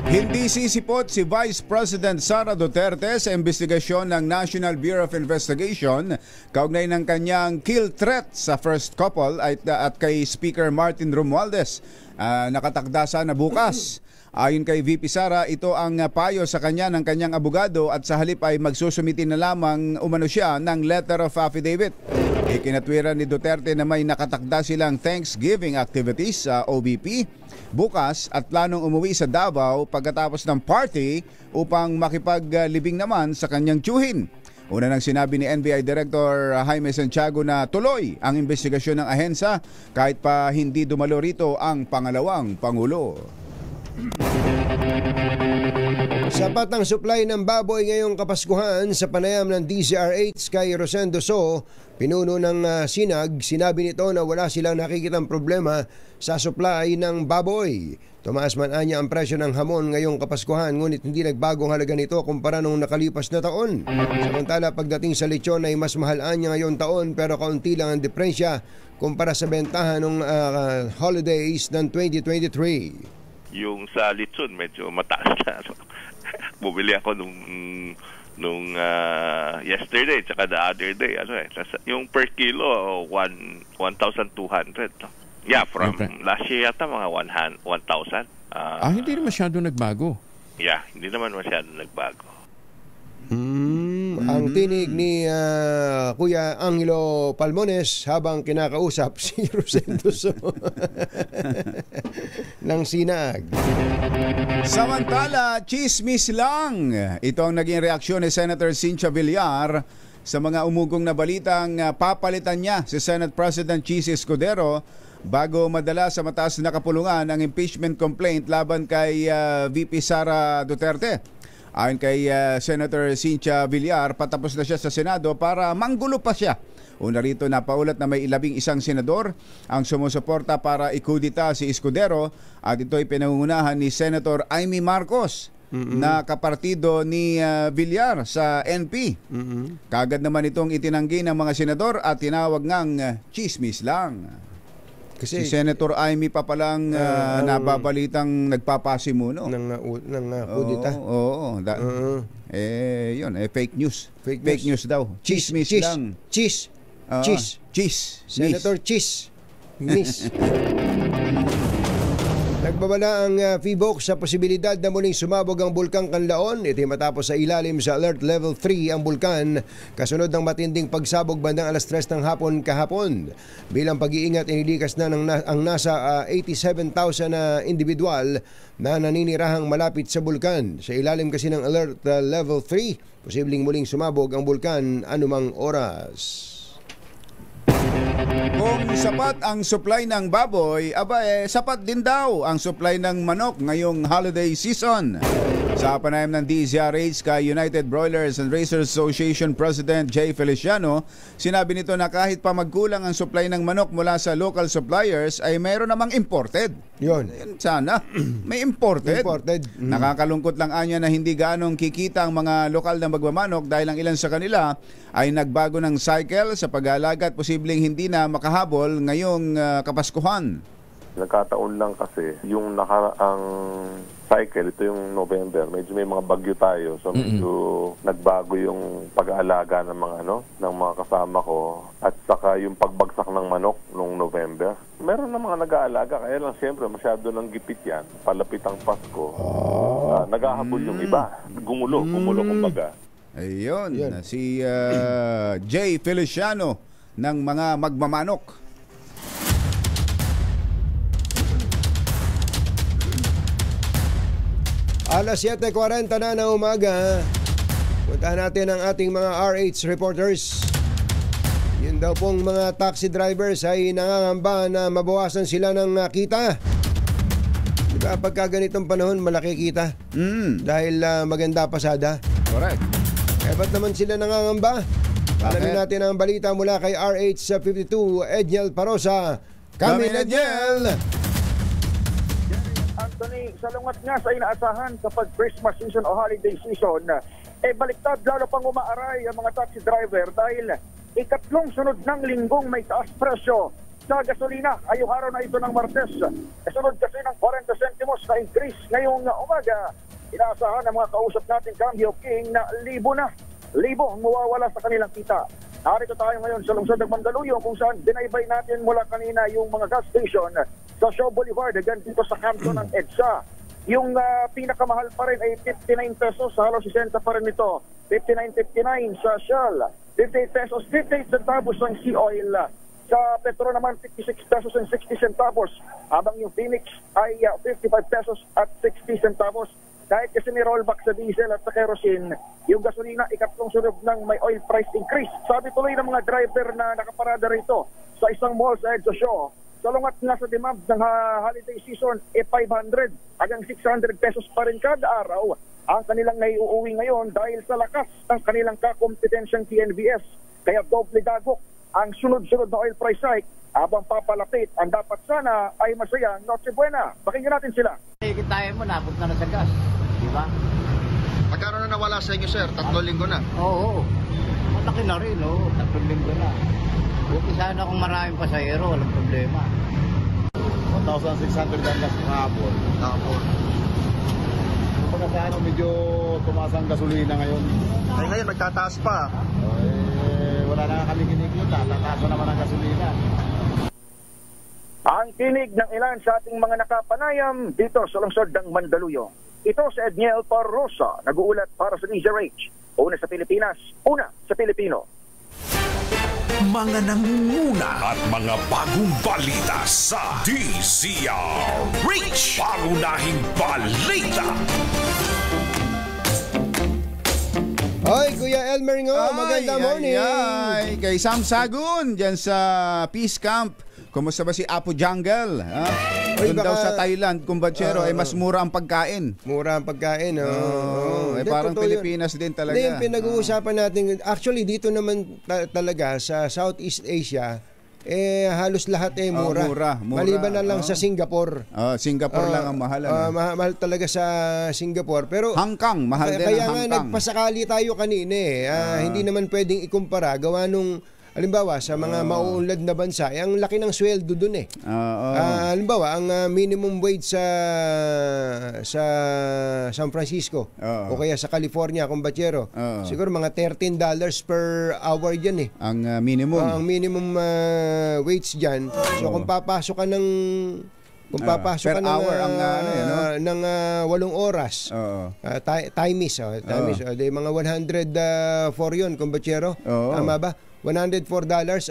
C: Hindi sisipot si Vice President Sara Duterte sa investigasyon ng National Bureau of Investigation kaugnay ng kanyang kill threat sa first couple at kay Speaker Martin Romualdez. Nakatakda sana bukas. Ayon kay VP Sara, ito ang payo sa kanya ng kanyang abogado at sa halip ay magsusumiti na lamang umano siya ng letter of affidavit. Ikinatwiran ni Duterte na may nakatakda silang Thanksgiving activities sa OBP bukas at planong umuwi sa Davao pagkatapos ng party upang makipaglibing naman sa kanyang tiyuhin. Una nang sinabi ni NBI Director Jaime Santiago na tuloy ang investigasyon ng ahensya kahit pa hindi dumalo rito ang pangalawang Pangulo.
B: Sapat ang supply ng baboy ngayong Kapaskuhan sa panayam ng DZRH kay Rosendo So, pinuno ng Sinag. Sinabi nito na wala silang nakikitang problema sa supply ng baboy. Tumaas man anya ang presyo ng hamon ngayong Kapaskuhan, ngunit hindi nagbagong halaga nito kumpara nung nakalipas na taon. Samantala, pagdating sa lechon ay mas mahal anya ngayong taon pero kaunti lang ang diferensya kumpara sa bentahan ng holidays ng 2023.
P: Yung sa lechon medyo mataas na. Bumili ako nung yesterday tsaka the other day. Yung per kilo 1,200. No? Yeah, from last year yata mga 1,000.
Q: Hindi naman masyado nagbago.
P: Yeah, hindi naman masyado nagbago.
B: Ang tinig ni Kuya Angelo Palmones habang kinakausap si Rosendo ng Sinag.
C: Samantala, chismis lang. Ito ang naging reaksyon ni Senator Cynthia Villar sa mga umugong na balitang papalitan niya si Senate President Chis Escudero bago madala sa mataas na kapulungan ang impeachment complaint laban kay VP Sara Duterte. Ayon kay Senator Cynthia Villar, patapos na siya sa Senado para manggulo pa siya. Una rito, napaulat na may 11 senador ang sumusuporta para ikudita si Escudero at ito'y pinangungunahan ni Senator Amy Marcos na kapartido ni Villar sa NP. Kagad naman itong itinanggi ng mga senador at tinawag ngang chismis lang. Kasi si Senator Amy pa palang nababalitang nagpapasimuno
B: ng kudita.
C: Oo. Yun, fake news. Fake news daw. Chismis lang.
B: Cheese. Senator Cheese. Miss. Nagbabala ang PHIVOC sa posibilidad na muling sumabog ang Bulkang Kanlaon. Ito matapos sa ilalim sa Alert Level 3 ang bulkan kasunod ng matinding pagsabog bandang alas 3 ng hapon kahapon. Bilang pag-iingat, inilikas na ang nasa 87,000 na individual na naninirahang malapit sa bulkan. Sa ilalim kasi ng Alert Level 3, posibleng muling sumabog ang bulkan anumang oras.
C: Kung sapat ang supply ng baboy, sapat din daw ang supply ng manok ngayong holiday season. Sa panayam ng DZRH kay United Broilers and Raisers Association President Jay Feliciano, sinabi nito na kahit pa magkulang ang supply ng manok mula sa local suppliers ay mayroon namang imported.
B: Yun.
C: Sana, may imported. Nakakalungkot lang anya na hindi gaanong kikita ang mga lokal na magmamanok dahil ang ilan sa kanila ay nagbago ng cycle sa pag-aalaga at posibleng hindi na makahabol ngayong Kapaskuhan.
Q: Nagkataon lang kasi yung nakaraang cycle, ito yung November, medyo may mga bagyo tayo, so medyo nagbago yung pag-aalaga ng mga kasama ko at saka yung pagbagsak ng manok noong November. Meron na mga nag-aalaga, kaya lang siyempre masyado ng gipit yan, palapit ang Pasko. Naghahabol yung iba, gumulo kumbaga.
C: Ayun. Si Jay Feliciano ng mga magmamanok.
B: Alas 7:40 na ng umaga. Puntahan natin ang ating mga RH reporters. Yun daw pong mga taxi drivers ay nangangamba na mabawasan sila ng kita. Diba pagka ganitong panahon malaki kita? Dahil maganda pasada.
C: Correct.
B: Eh ba't naman sila nangangamba? Alamin natin ang balita mula kay RH52 Edniel Parosa. Kami Edniel!
G: Anthony, salungat nga sa inaasahan kapag Christmas season o holiday season, baliktad lalo pang umaaray ang mga taxi driver dahil ikatlong sunod ng linggong may taas presyo sa gasolina. Ayong araw na ito ng Martes, sunod kasi ng 40 centimos na increase ngayong umaga. Inaasahan ng mga kausap natin Cambio King na libo ang mawawala sa kanilang kita. Narito tayo ngayon sa lungsod ng Mandaluyong kung saan dinaybay natin mula kanina yung mga gas station sa Shaw Boulevard hanggang dito sa kanto ng EDSA. Yung pinakamahal pa rin ay 59 pesos, halos 60 pa rin ito. 59.59 sa Shell, 58 pesos, 58 centavos ang sea oil. Sa Petro naman 56 pesos and 60 centavos, habang yung Phoenix ay 55 pesos at 60 centavos. Kahit kasi may rollback sa diesel at sa kerosene, yung gasolina ikatlong sunod ng may oil price increase. Sabi tuloy ng mga driver na nakaparada rito sa isang mall sa EDSA Shaw, salungat nga sa demand ng holiday season 500 hanggang 600 pesos pa rin kada araw ang kanilang naiuuwi ngayon dahil sa lakas ng kanilang kakompetensyang TNVS. Kaya doble dagok ang sunod-sunod na oil price hike habang papalapit ang dapat sana ay masayang Noche Buena. Pakinggan natin sila.
R: Kitahin mo, napunta na sa gas. Di ba?
S: Magkano na nawala sa inyo, sir? 3 linggo na?
R: Oo. Malaki na rin, 3 linggo na. Buti sana kung maraming pasahero, walang problema.
S: 1,600 ang gas kahapon. Kumbaga sa ano, medyo tumaas ang gasolina ngayon. Ay ngayon, nagtataas pa. Wala na kami kinikita. Tataas naman ang gasolina.
G: Ang tinig ng ilan sa ating mga nakapanayam dito sa lungsod ng Mandaluyong. Ito si Edniel Parosa, nag-uulat para sa DZRH. Una sa Pilipinas, una sa Pilipino.
D: Mga nangunguna at mga bagong balita sa DZRH. Pangunahing balita.
B: Hoy, Kuya Elmer Ngo, maganda morning.
C: Kay Sam Sagun, dyan sa Peace Camp. Kumusta ba si Apo Jungle? Doon daw sa Thailand, kumbatsero, mas mura ang pagkain.
B: Mura ang pagkain,
C: parang Pilipinas din talaga.
B: Hindi, yung pinag-uusapan natin, actually dito naman talaga sa Southeast Asia, halos lahat mura.
C: Mura.
B: Maliban na lang sa Singapore.
C: Singapore lang ang mahal.
B: Mahal talaga sa Singapore. Pero
C: Hong Kong, mahal din
B: kaya
C: ang Hong
B: nga
C: Kong.
B: Nagpasakali tayo kanina hindi naman pwedeng ikumpara. Gawa nung, halimbawa, sa mga mauunlad na bansa, ang laki ng sweldo dun halimbawa, ang minimum wage sa San Francisco o kaya sa California, kumbatsero, siguro mga $13 per hour yan
C: ang minimum.
B: Ang minimum wage dyan. So kung papasok ka ng
C: per hour
B: ng 8 oras, time is mga $104 yun, kumbatsero. Tama ba? $104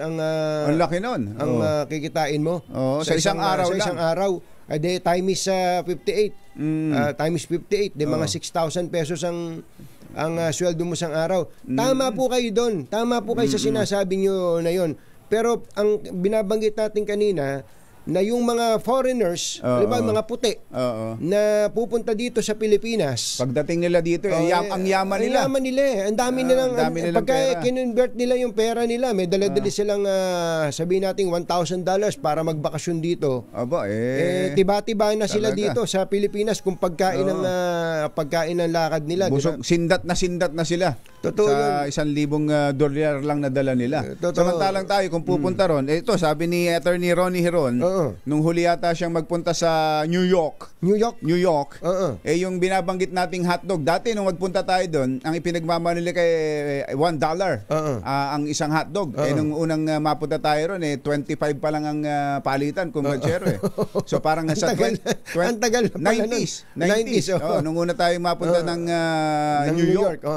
B: ang
C: laki nun.
B: Ang kikitain mo
C: sa isang araw
B: sa isang araw. Time is 58. Time is 58, mga 6,000 pesos ang sweldo mo sa araw. Tama po kayo doon. Tama po kayo sa sinasabi nyo na yon. Pero ang binabanggit natin kanina, na yung mga foreigners, mga puti, na pupunta dito sa Pilipinas.
C: Pagdating nila dito, ang yaman nila.
B: Ang yaman nila. Ang dami nilang pagka kinonvert nila yung pera nila, may dala-dali silang sabihin natin $1,000 para magbakasyon dito. Tiba-tiba na sila dito sa Pilipinas kung pagkain ng lakad nila.
C: Busog, sindat na sila.
B: Totoo
C: sa $1,000 lang na dala nila. Samantalang tayo kung pupunta ron, ito sabi ni Attorney Ronnie Hiron, nung huli yata siyang magpunta sa New York. Yung binabanggit nating hotdog, dati nung magpunta tayo doon, ang ipinagmamanili kay $1 ang isang hotdog. Nung unang mapunta tayo ron, 25 pa lang ang palitan, kumbatsero. So parang sa 90s. Nung una tayo mapunta ng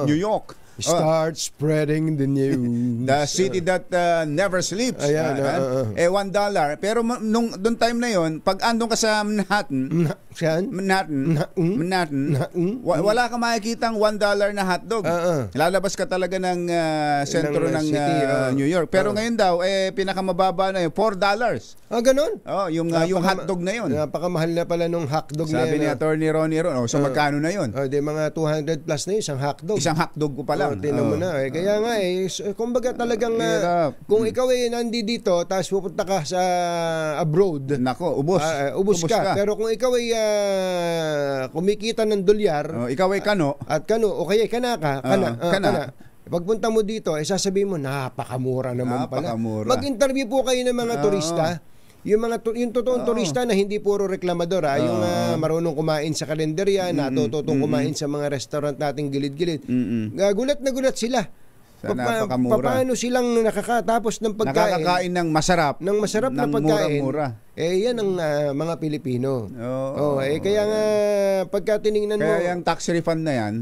C: New York.
B: Start spreading the news.
C: The city that never sleeps. $1. Pero nung doon time na yon, pag andun ka sa Manhattan, wala ka makikitang $1 na hotdog. Lalabas ka talaga ng sentro ng New York. Pero ngayon daw, pinakamababa na yun, $4.
B: Ganun?
C: Yung hotdog na yun.
B: Napakamahal na pala nung hotdog na yun.
C: Sabi ni Attorney Ronnie Ron, so magkano na yun?
B: Mga 200 plus na yun, isang hotdog.
C: Isang hotdog ko pala.
B: Tinan mo na. Kaya nga kumbaga talagang kung ikaw nandito tapos pupunta ka sa abroad,
C: nako, ubos
B: ka. Pero kung ikaw kumikita ng dolyar,
C: ikaw ay kano
B: o kaya kana. Pagpunta mo dito, sasabihin mo napakamura naman pala. Mag-interview po kayo ng mga turista. Yung totoong turista na hindi puro reklamador, yung marunong kumain sa kalendarya, natututong kumain sa mga restaurant nating gilid-gilid. Gulat na gulat sila. Paano silang nakakatapos ng pagkain?
C: Nakakakain ng masarap
B: na pagkain.
C: Mura-mura.
B: Yan ang mga Pilipino. Kaya nga pagka tiningnan mo,
C: kaya yung tax refund na yan,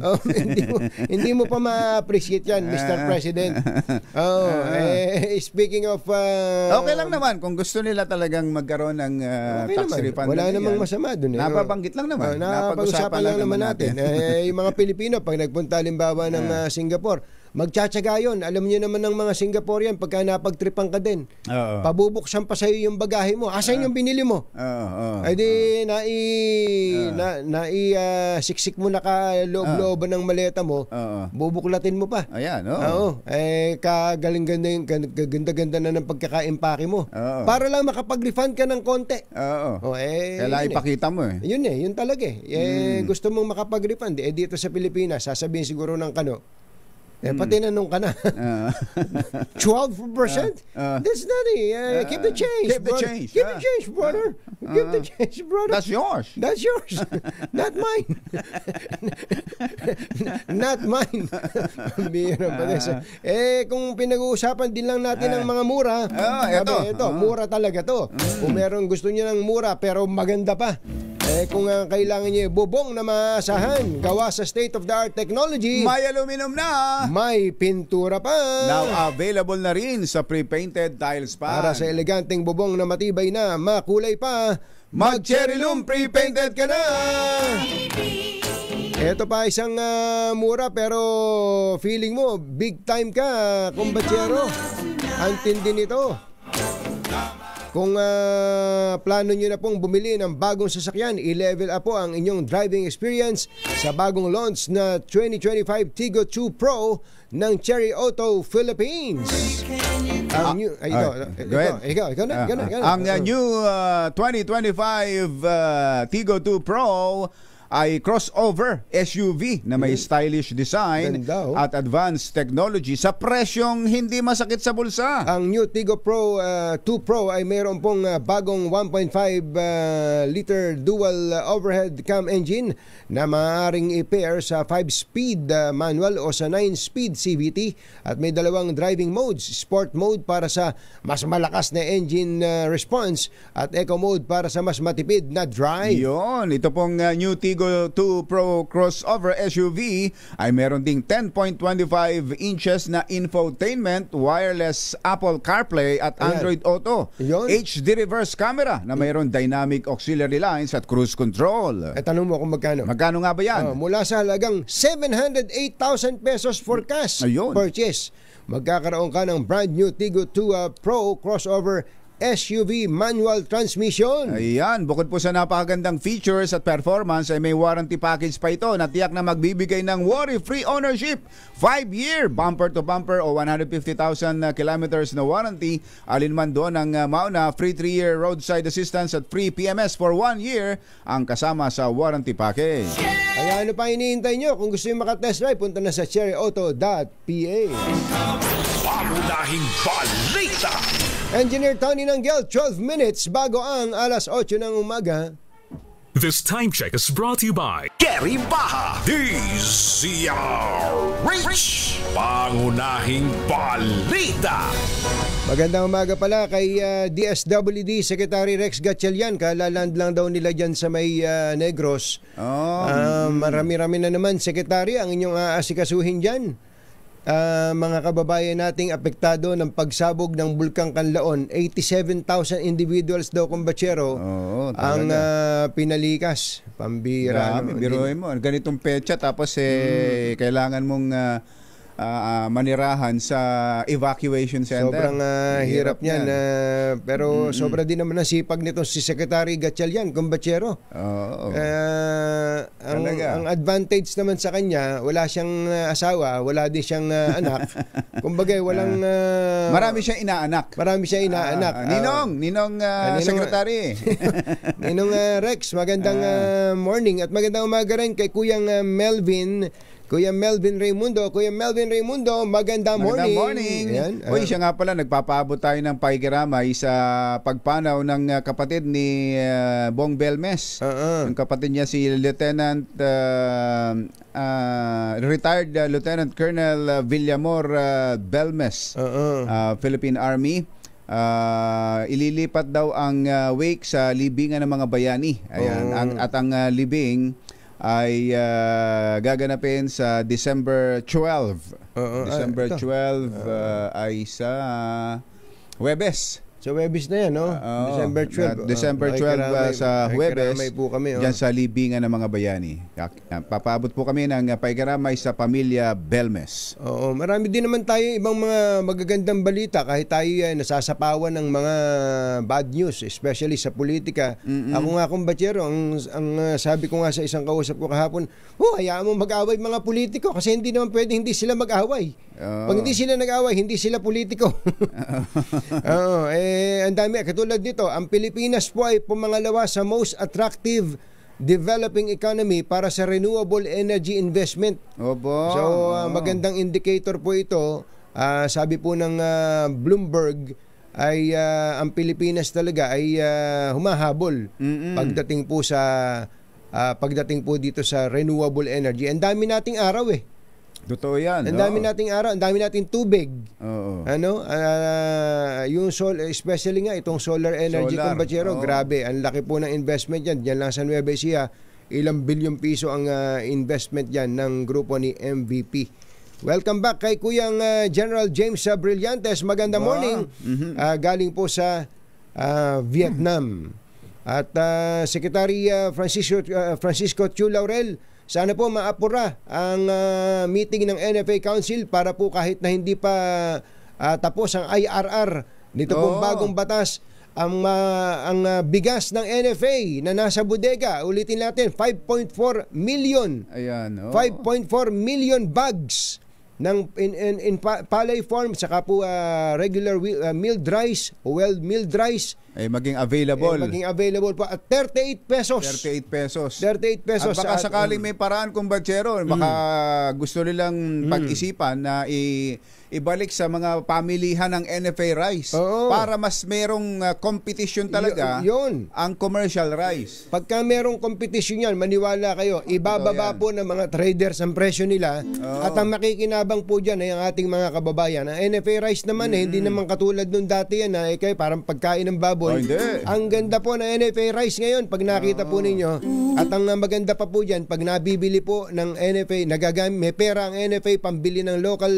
B: hindi mo pa ma-appreciate yan, Mr. President. Speaking of
C: okay lang naman kung gusto nila talagang magkaroon ng tax refund.
B: Wala namang masama doon.
C: Napabanggit lang naman.
B: Napag-usapan lang naman natin. Yung mga Pilipino pag nagpunta halimbawa ng Singapore, magtsatsaga yun. Alam niyo naman ng mga Singaporean, pagka napagtripan ka din, pabubuksan pa sa'yo yung bagahe mo. Asan yung binili mo? Ay di, siksik mo na loob-looban ng maleta mo, bubuklatin mo pa.
C: Ayan,
B: kagaling-ganda na ng pagkakaimpake mo. Para lang makapag-refund ka ng konti.
C: Kailangan ipakita mo
B: Yun yun talaga gusto mong makapag-refund. Dito sa Pilipinas, sasabihin siguro ng kano, pati nanong ka na. 12%? That's nothing. Keep the change, brother. Keep the change, brother. Keep the change, brother.
C: That's yours.
B: That's yours. Not mine. Not mine. Kung pinag-uusapan din lang natin ang mga mura, ito, mura talaga to. Kung meron gusto niyo ng mura pero maganda pa, Kung kailangan niyo bubong na maasahan, gawa sa state-of-the-art technology,
C: may aluminum na,
B: may pintura pa.
C: Now available na rin sa pre-painted tiles pa.
B: Para sa eleganteng bubong na matibay na, makulay pa,
C: mag-Cherry Loom pre-painted ka na.
B: Ito pa isang mura pero feeling mo big time ka, kumbatsero. Ang tindi nito. Kung plano nyo na pong bumili ng bagong sasakyan, i-level up po ang inyong driving experience sa bagong launch na 2025 Tiggo 2 Pro ng Cherry Auto Philippines. Ang new, ikaw na.
C: Ang new 2025 Tiggo 2 Pro ay crossover SUV na may stylish design at advanced technology sa presyong hindi masakit sa bulsa.
B: Ang new Tiggo Pro 2 Pro ay mayroon pong bagong 1.5 liter dual overhead cam engine na maaaring i-pair sa 5-speed manual o sa 9-speed CVT at may dalawang driving modes, sport mode para sa mas malakas na engine response at eco mode para sa mas matipid na drive.
C: Yon, ito pong new Tiggo 2 Pro crossover SUV ay meron ding 10.25 inches na infotainment, wireless Apple CarPlay at Android Auto, HD reverse camera na mayroon dynamic auxiliary lines at cruise control.
B: Tanong mo kung magkano.
C: Magkano nga ba yan?
B: Mula sa halagang 708,000 pesos for cash purchase, magkakaroon ka ng brand new Tiggo 2 Pro crossover SUV manual transmission.
C: Ayan, bukod po sa napakagandang features at performance ay may warranty package pa ito na tiyak na magbibigay ng worry-free ownership, 5-year bumper-to-bumper o 150,000 kilometers na warranty. Alinman doon ang mauna, free 3-year roadside assistance at free PMS for 1 year ang kasama sa warranty package.
B: Kaya ano pa hinihintay nyo? Kung gusto nyo makatest drive, punta na sa cherryauto.ph.
D: Pangunahing balita.
B: Engineer Tony Nanggel, 12 minutes bago ang alas 8 ng umaga.
I: This time check is brought to you by
D: Gary Baha, DZRH, Pangunahing balita.
B: Magandang umaga pala kay DSWD Secretary Rex Gatchalian. Kalaland lang daw nila dyan sa may Negros. Marami-rami na naman, Secretary, ang inyong aasikasuhin dyan. Mga kababayan nating apektado ng pagsabog ng Bulkang Kanlaon, 87,000 individuals daw, kumbatsero, ang pinalikas. Pambira.
C: Biruin mo, ganitong petsa tapos kailangan mong manirahan sa evacuation center.
B: Sobrang hirap niyan. Pero sobra din naman ang sipag nito si Secretary Gatchalian, kumbatsero. Ang advantage naman sa kanya, wala siyang asawa, wala din siyang anak. Kumbaga, walang...
C: marami siyang inaanak. Ninong Secretary.
B: Ninong Rex, magandang morning at magandang umaga rin kay Kuyang Melvin Raimundo. Kuya Melvin Raimundo, magandang morning.
C: Uy, siya nga pala, nagpapaabot tayo ng pakikiramay sa pagpanaw ng kapatid ni Bong Belmes. Yung kapatid niya si retired Lieutenant Colonel Villamor Belmes, Philippine Army. Ililipat daw ang wake sa libingan ng mga bayani. Ayan, at ang libing ay gaganapin sa December 12. December 12 ay sa Huwebes.
B: Sa Huwebes na yan, no?
C: December 12 sa Huwebes, dyan sa libingan ng mga bayani. Papaabot po kami ng pakikiramay sa pamilya Belmes.
B: Marami din naman tayo ibang mga magagandang balita kahit tayo nasasapawan ng mga bad news, especially sa politika. Ako nga, kumbatsero, ang sabi ko nga sa isang kausap ko kahapon, hayaan mo mag-away mga politiko kasi hindi naman pwede hindi sila mag-away. Pag hindi sila nag-away, hindi sila politiko. Ang dami. Katulad nito, ang Pilipinas po ay pumangalawa sa most attractive developing economy para sa renewable energy investment. So, magandang indicator po ito. Sabi po ng Bloomberg ay ang Pilipinas talaga ay humahabol pagdating po dito sa renewable energy. Ang dami nating araw
C: Totoo yan.
B: Ang dami nating araw, ang dami nating tubig. yung especially nga itong solar energy, kumpatsero, grabe, ang laki po ng investment yan. Diyan lang sa Nueva Ecija, ilang bilyong piso ang investment yan ng grupo ni MVP. Welcome back kay Kuyang General James Brillantes. Magandang morning. Galing po sa Vietnam. At Secretary Francisco Chu Laurel, sana po maapura ang meeting ng NFA Council para po kahit na hindi pa tapos ang IRR nito pong bagong batas, ang bigas ng NFA na nasa bodega, ulitin natin, 5.4 million.
C: Ayan,
B: 5.4 million bags ng in palay form, saka po regular milled rice, milled rice
C: ay maging available
B: po at 38 pesos.
C: 38 pesos. At
B: 38 pesos.
C: baka sakaling may paraan, kumbatsero, baka gusto nilang pag-isipan na ibalik sa mga pamilihan ng NFA rice para mas merong competition talaga ang commercial rice.
B: Pagka merong competition yan, maniwala kayo, ibababa po ng mga traders ang presyo nila at ang makikinabang po dyan ay ang ating mga kababayan. Ang NFA rice naman hindi naman katulad nung dati yan kaya parang pagkain ng baboy. Ang ganda po ng NFA rice ngayon pag nakita po ninyo, at ang maganda pa po dyan, pag nabibili po ng NFA, may pera ang NFA pambili ng local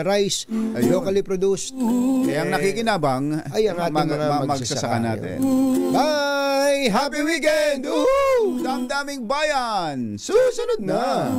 B: rice, locally produced.
C: Kaya ang nakikinabang
B: ay ang ating mga
C: magsasaka natin.
B: Bye! Happy weekend!
C: Damdaming bayan! Susunod na!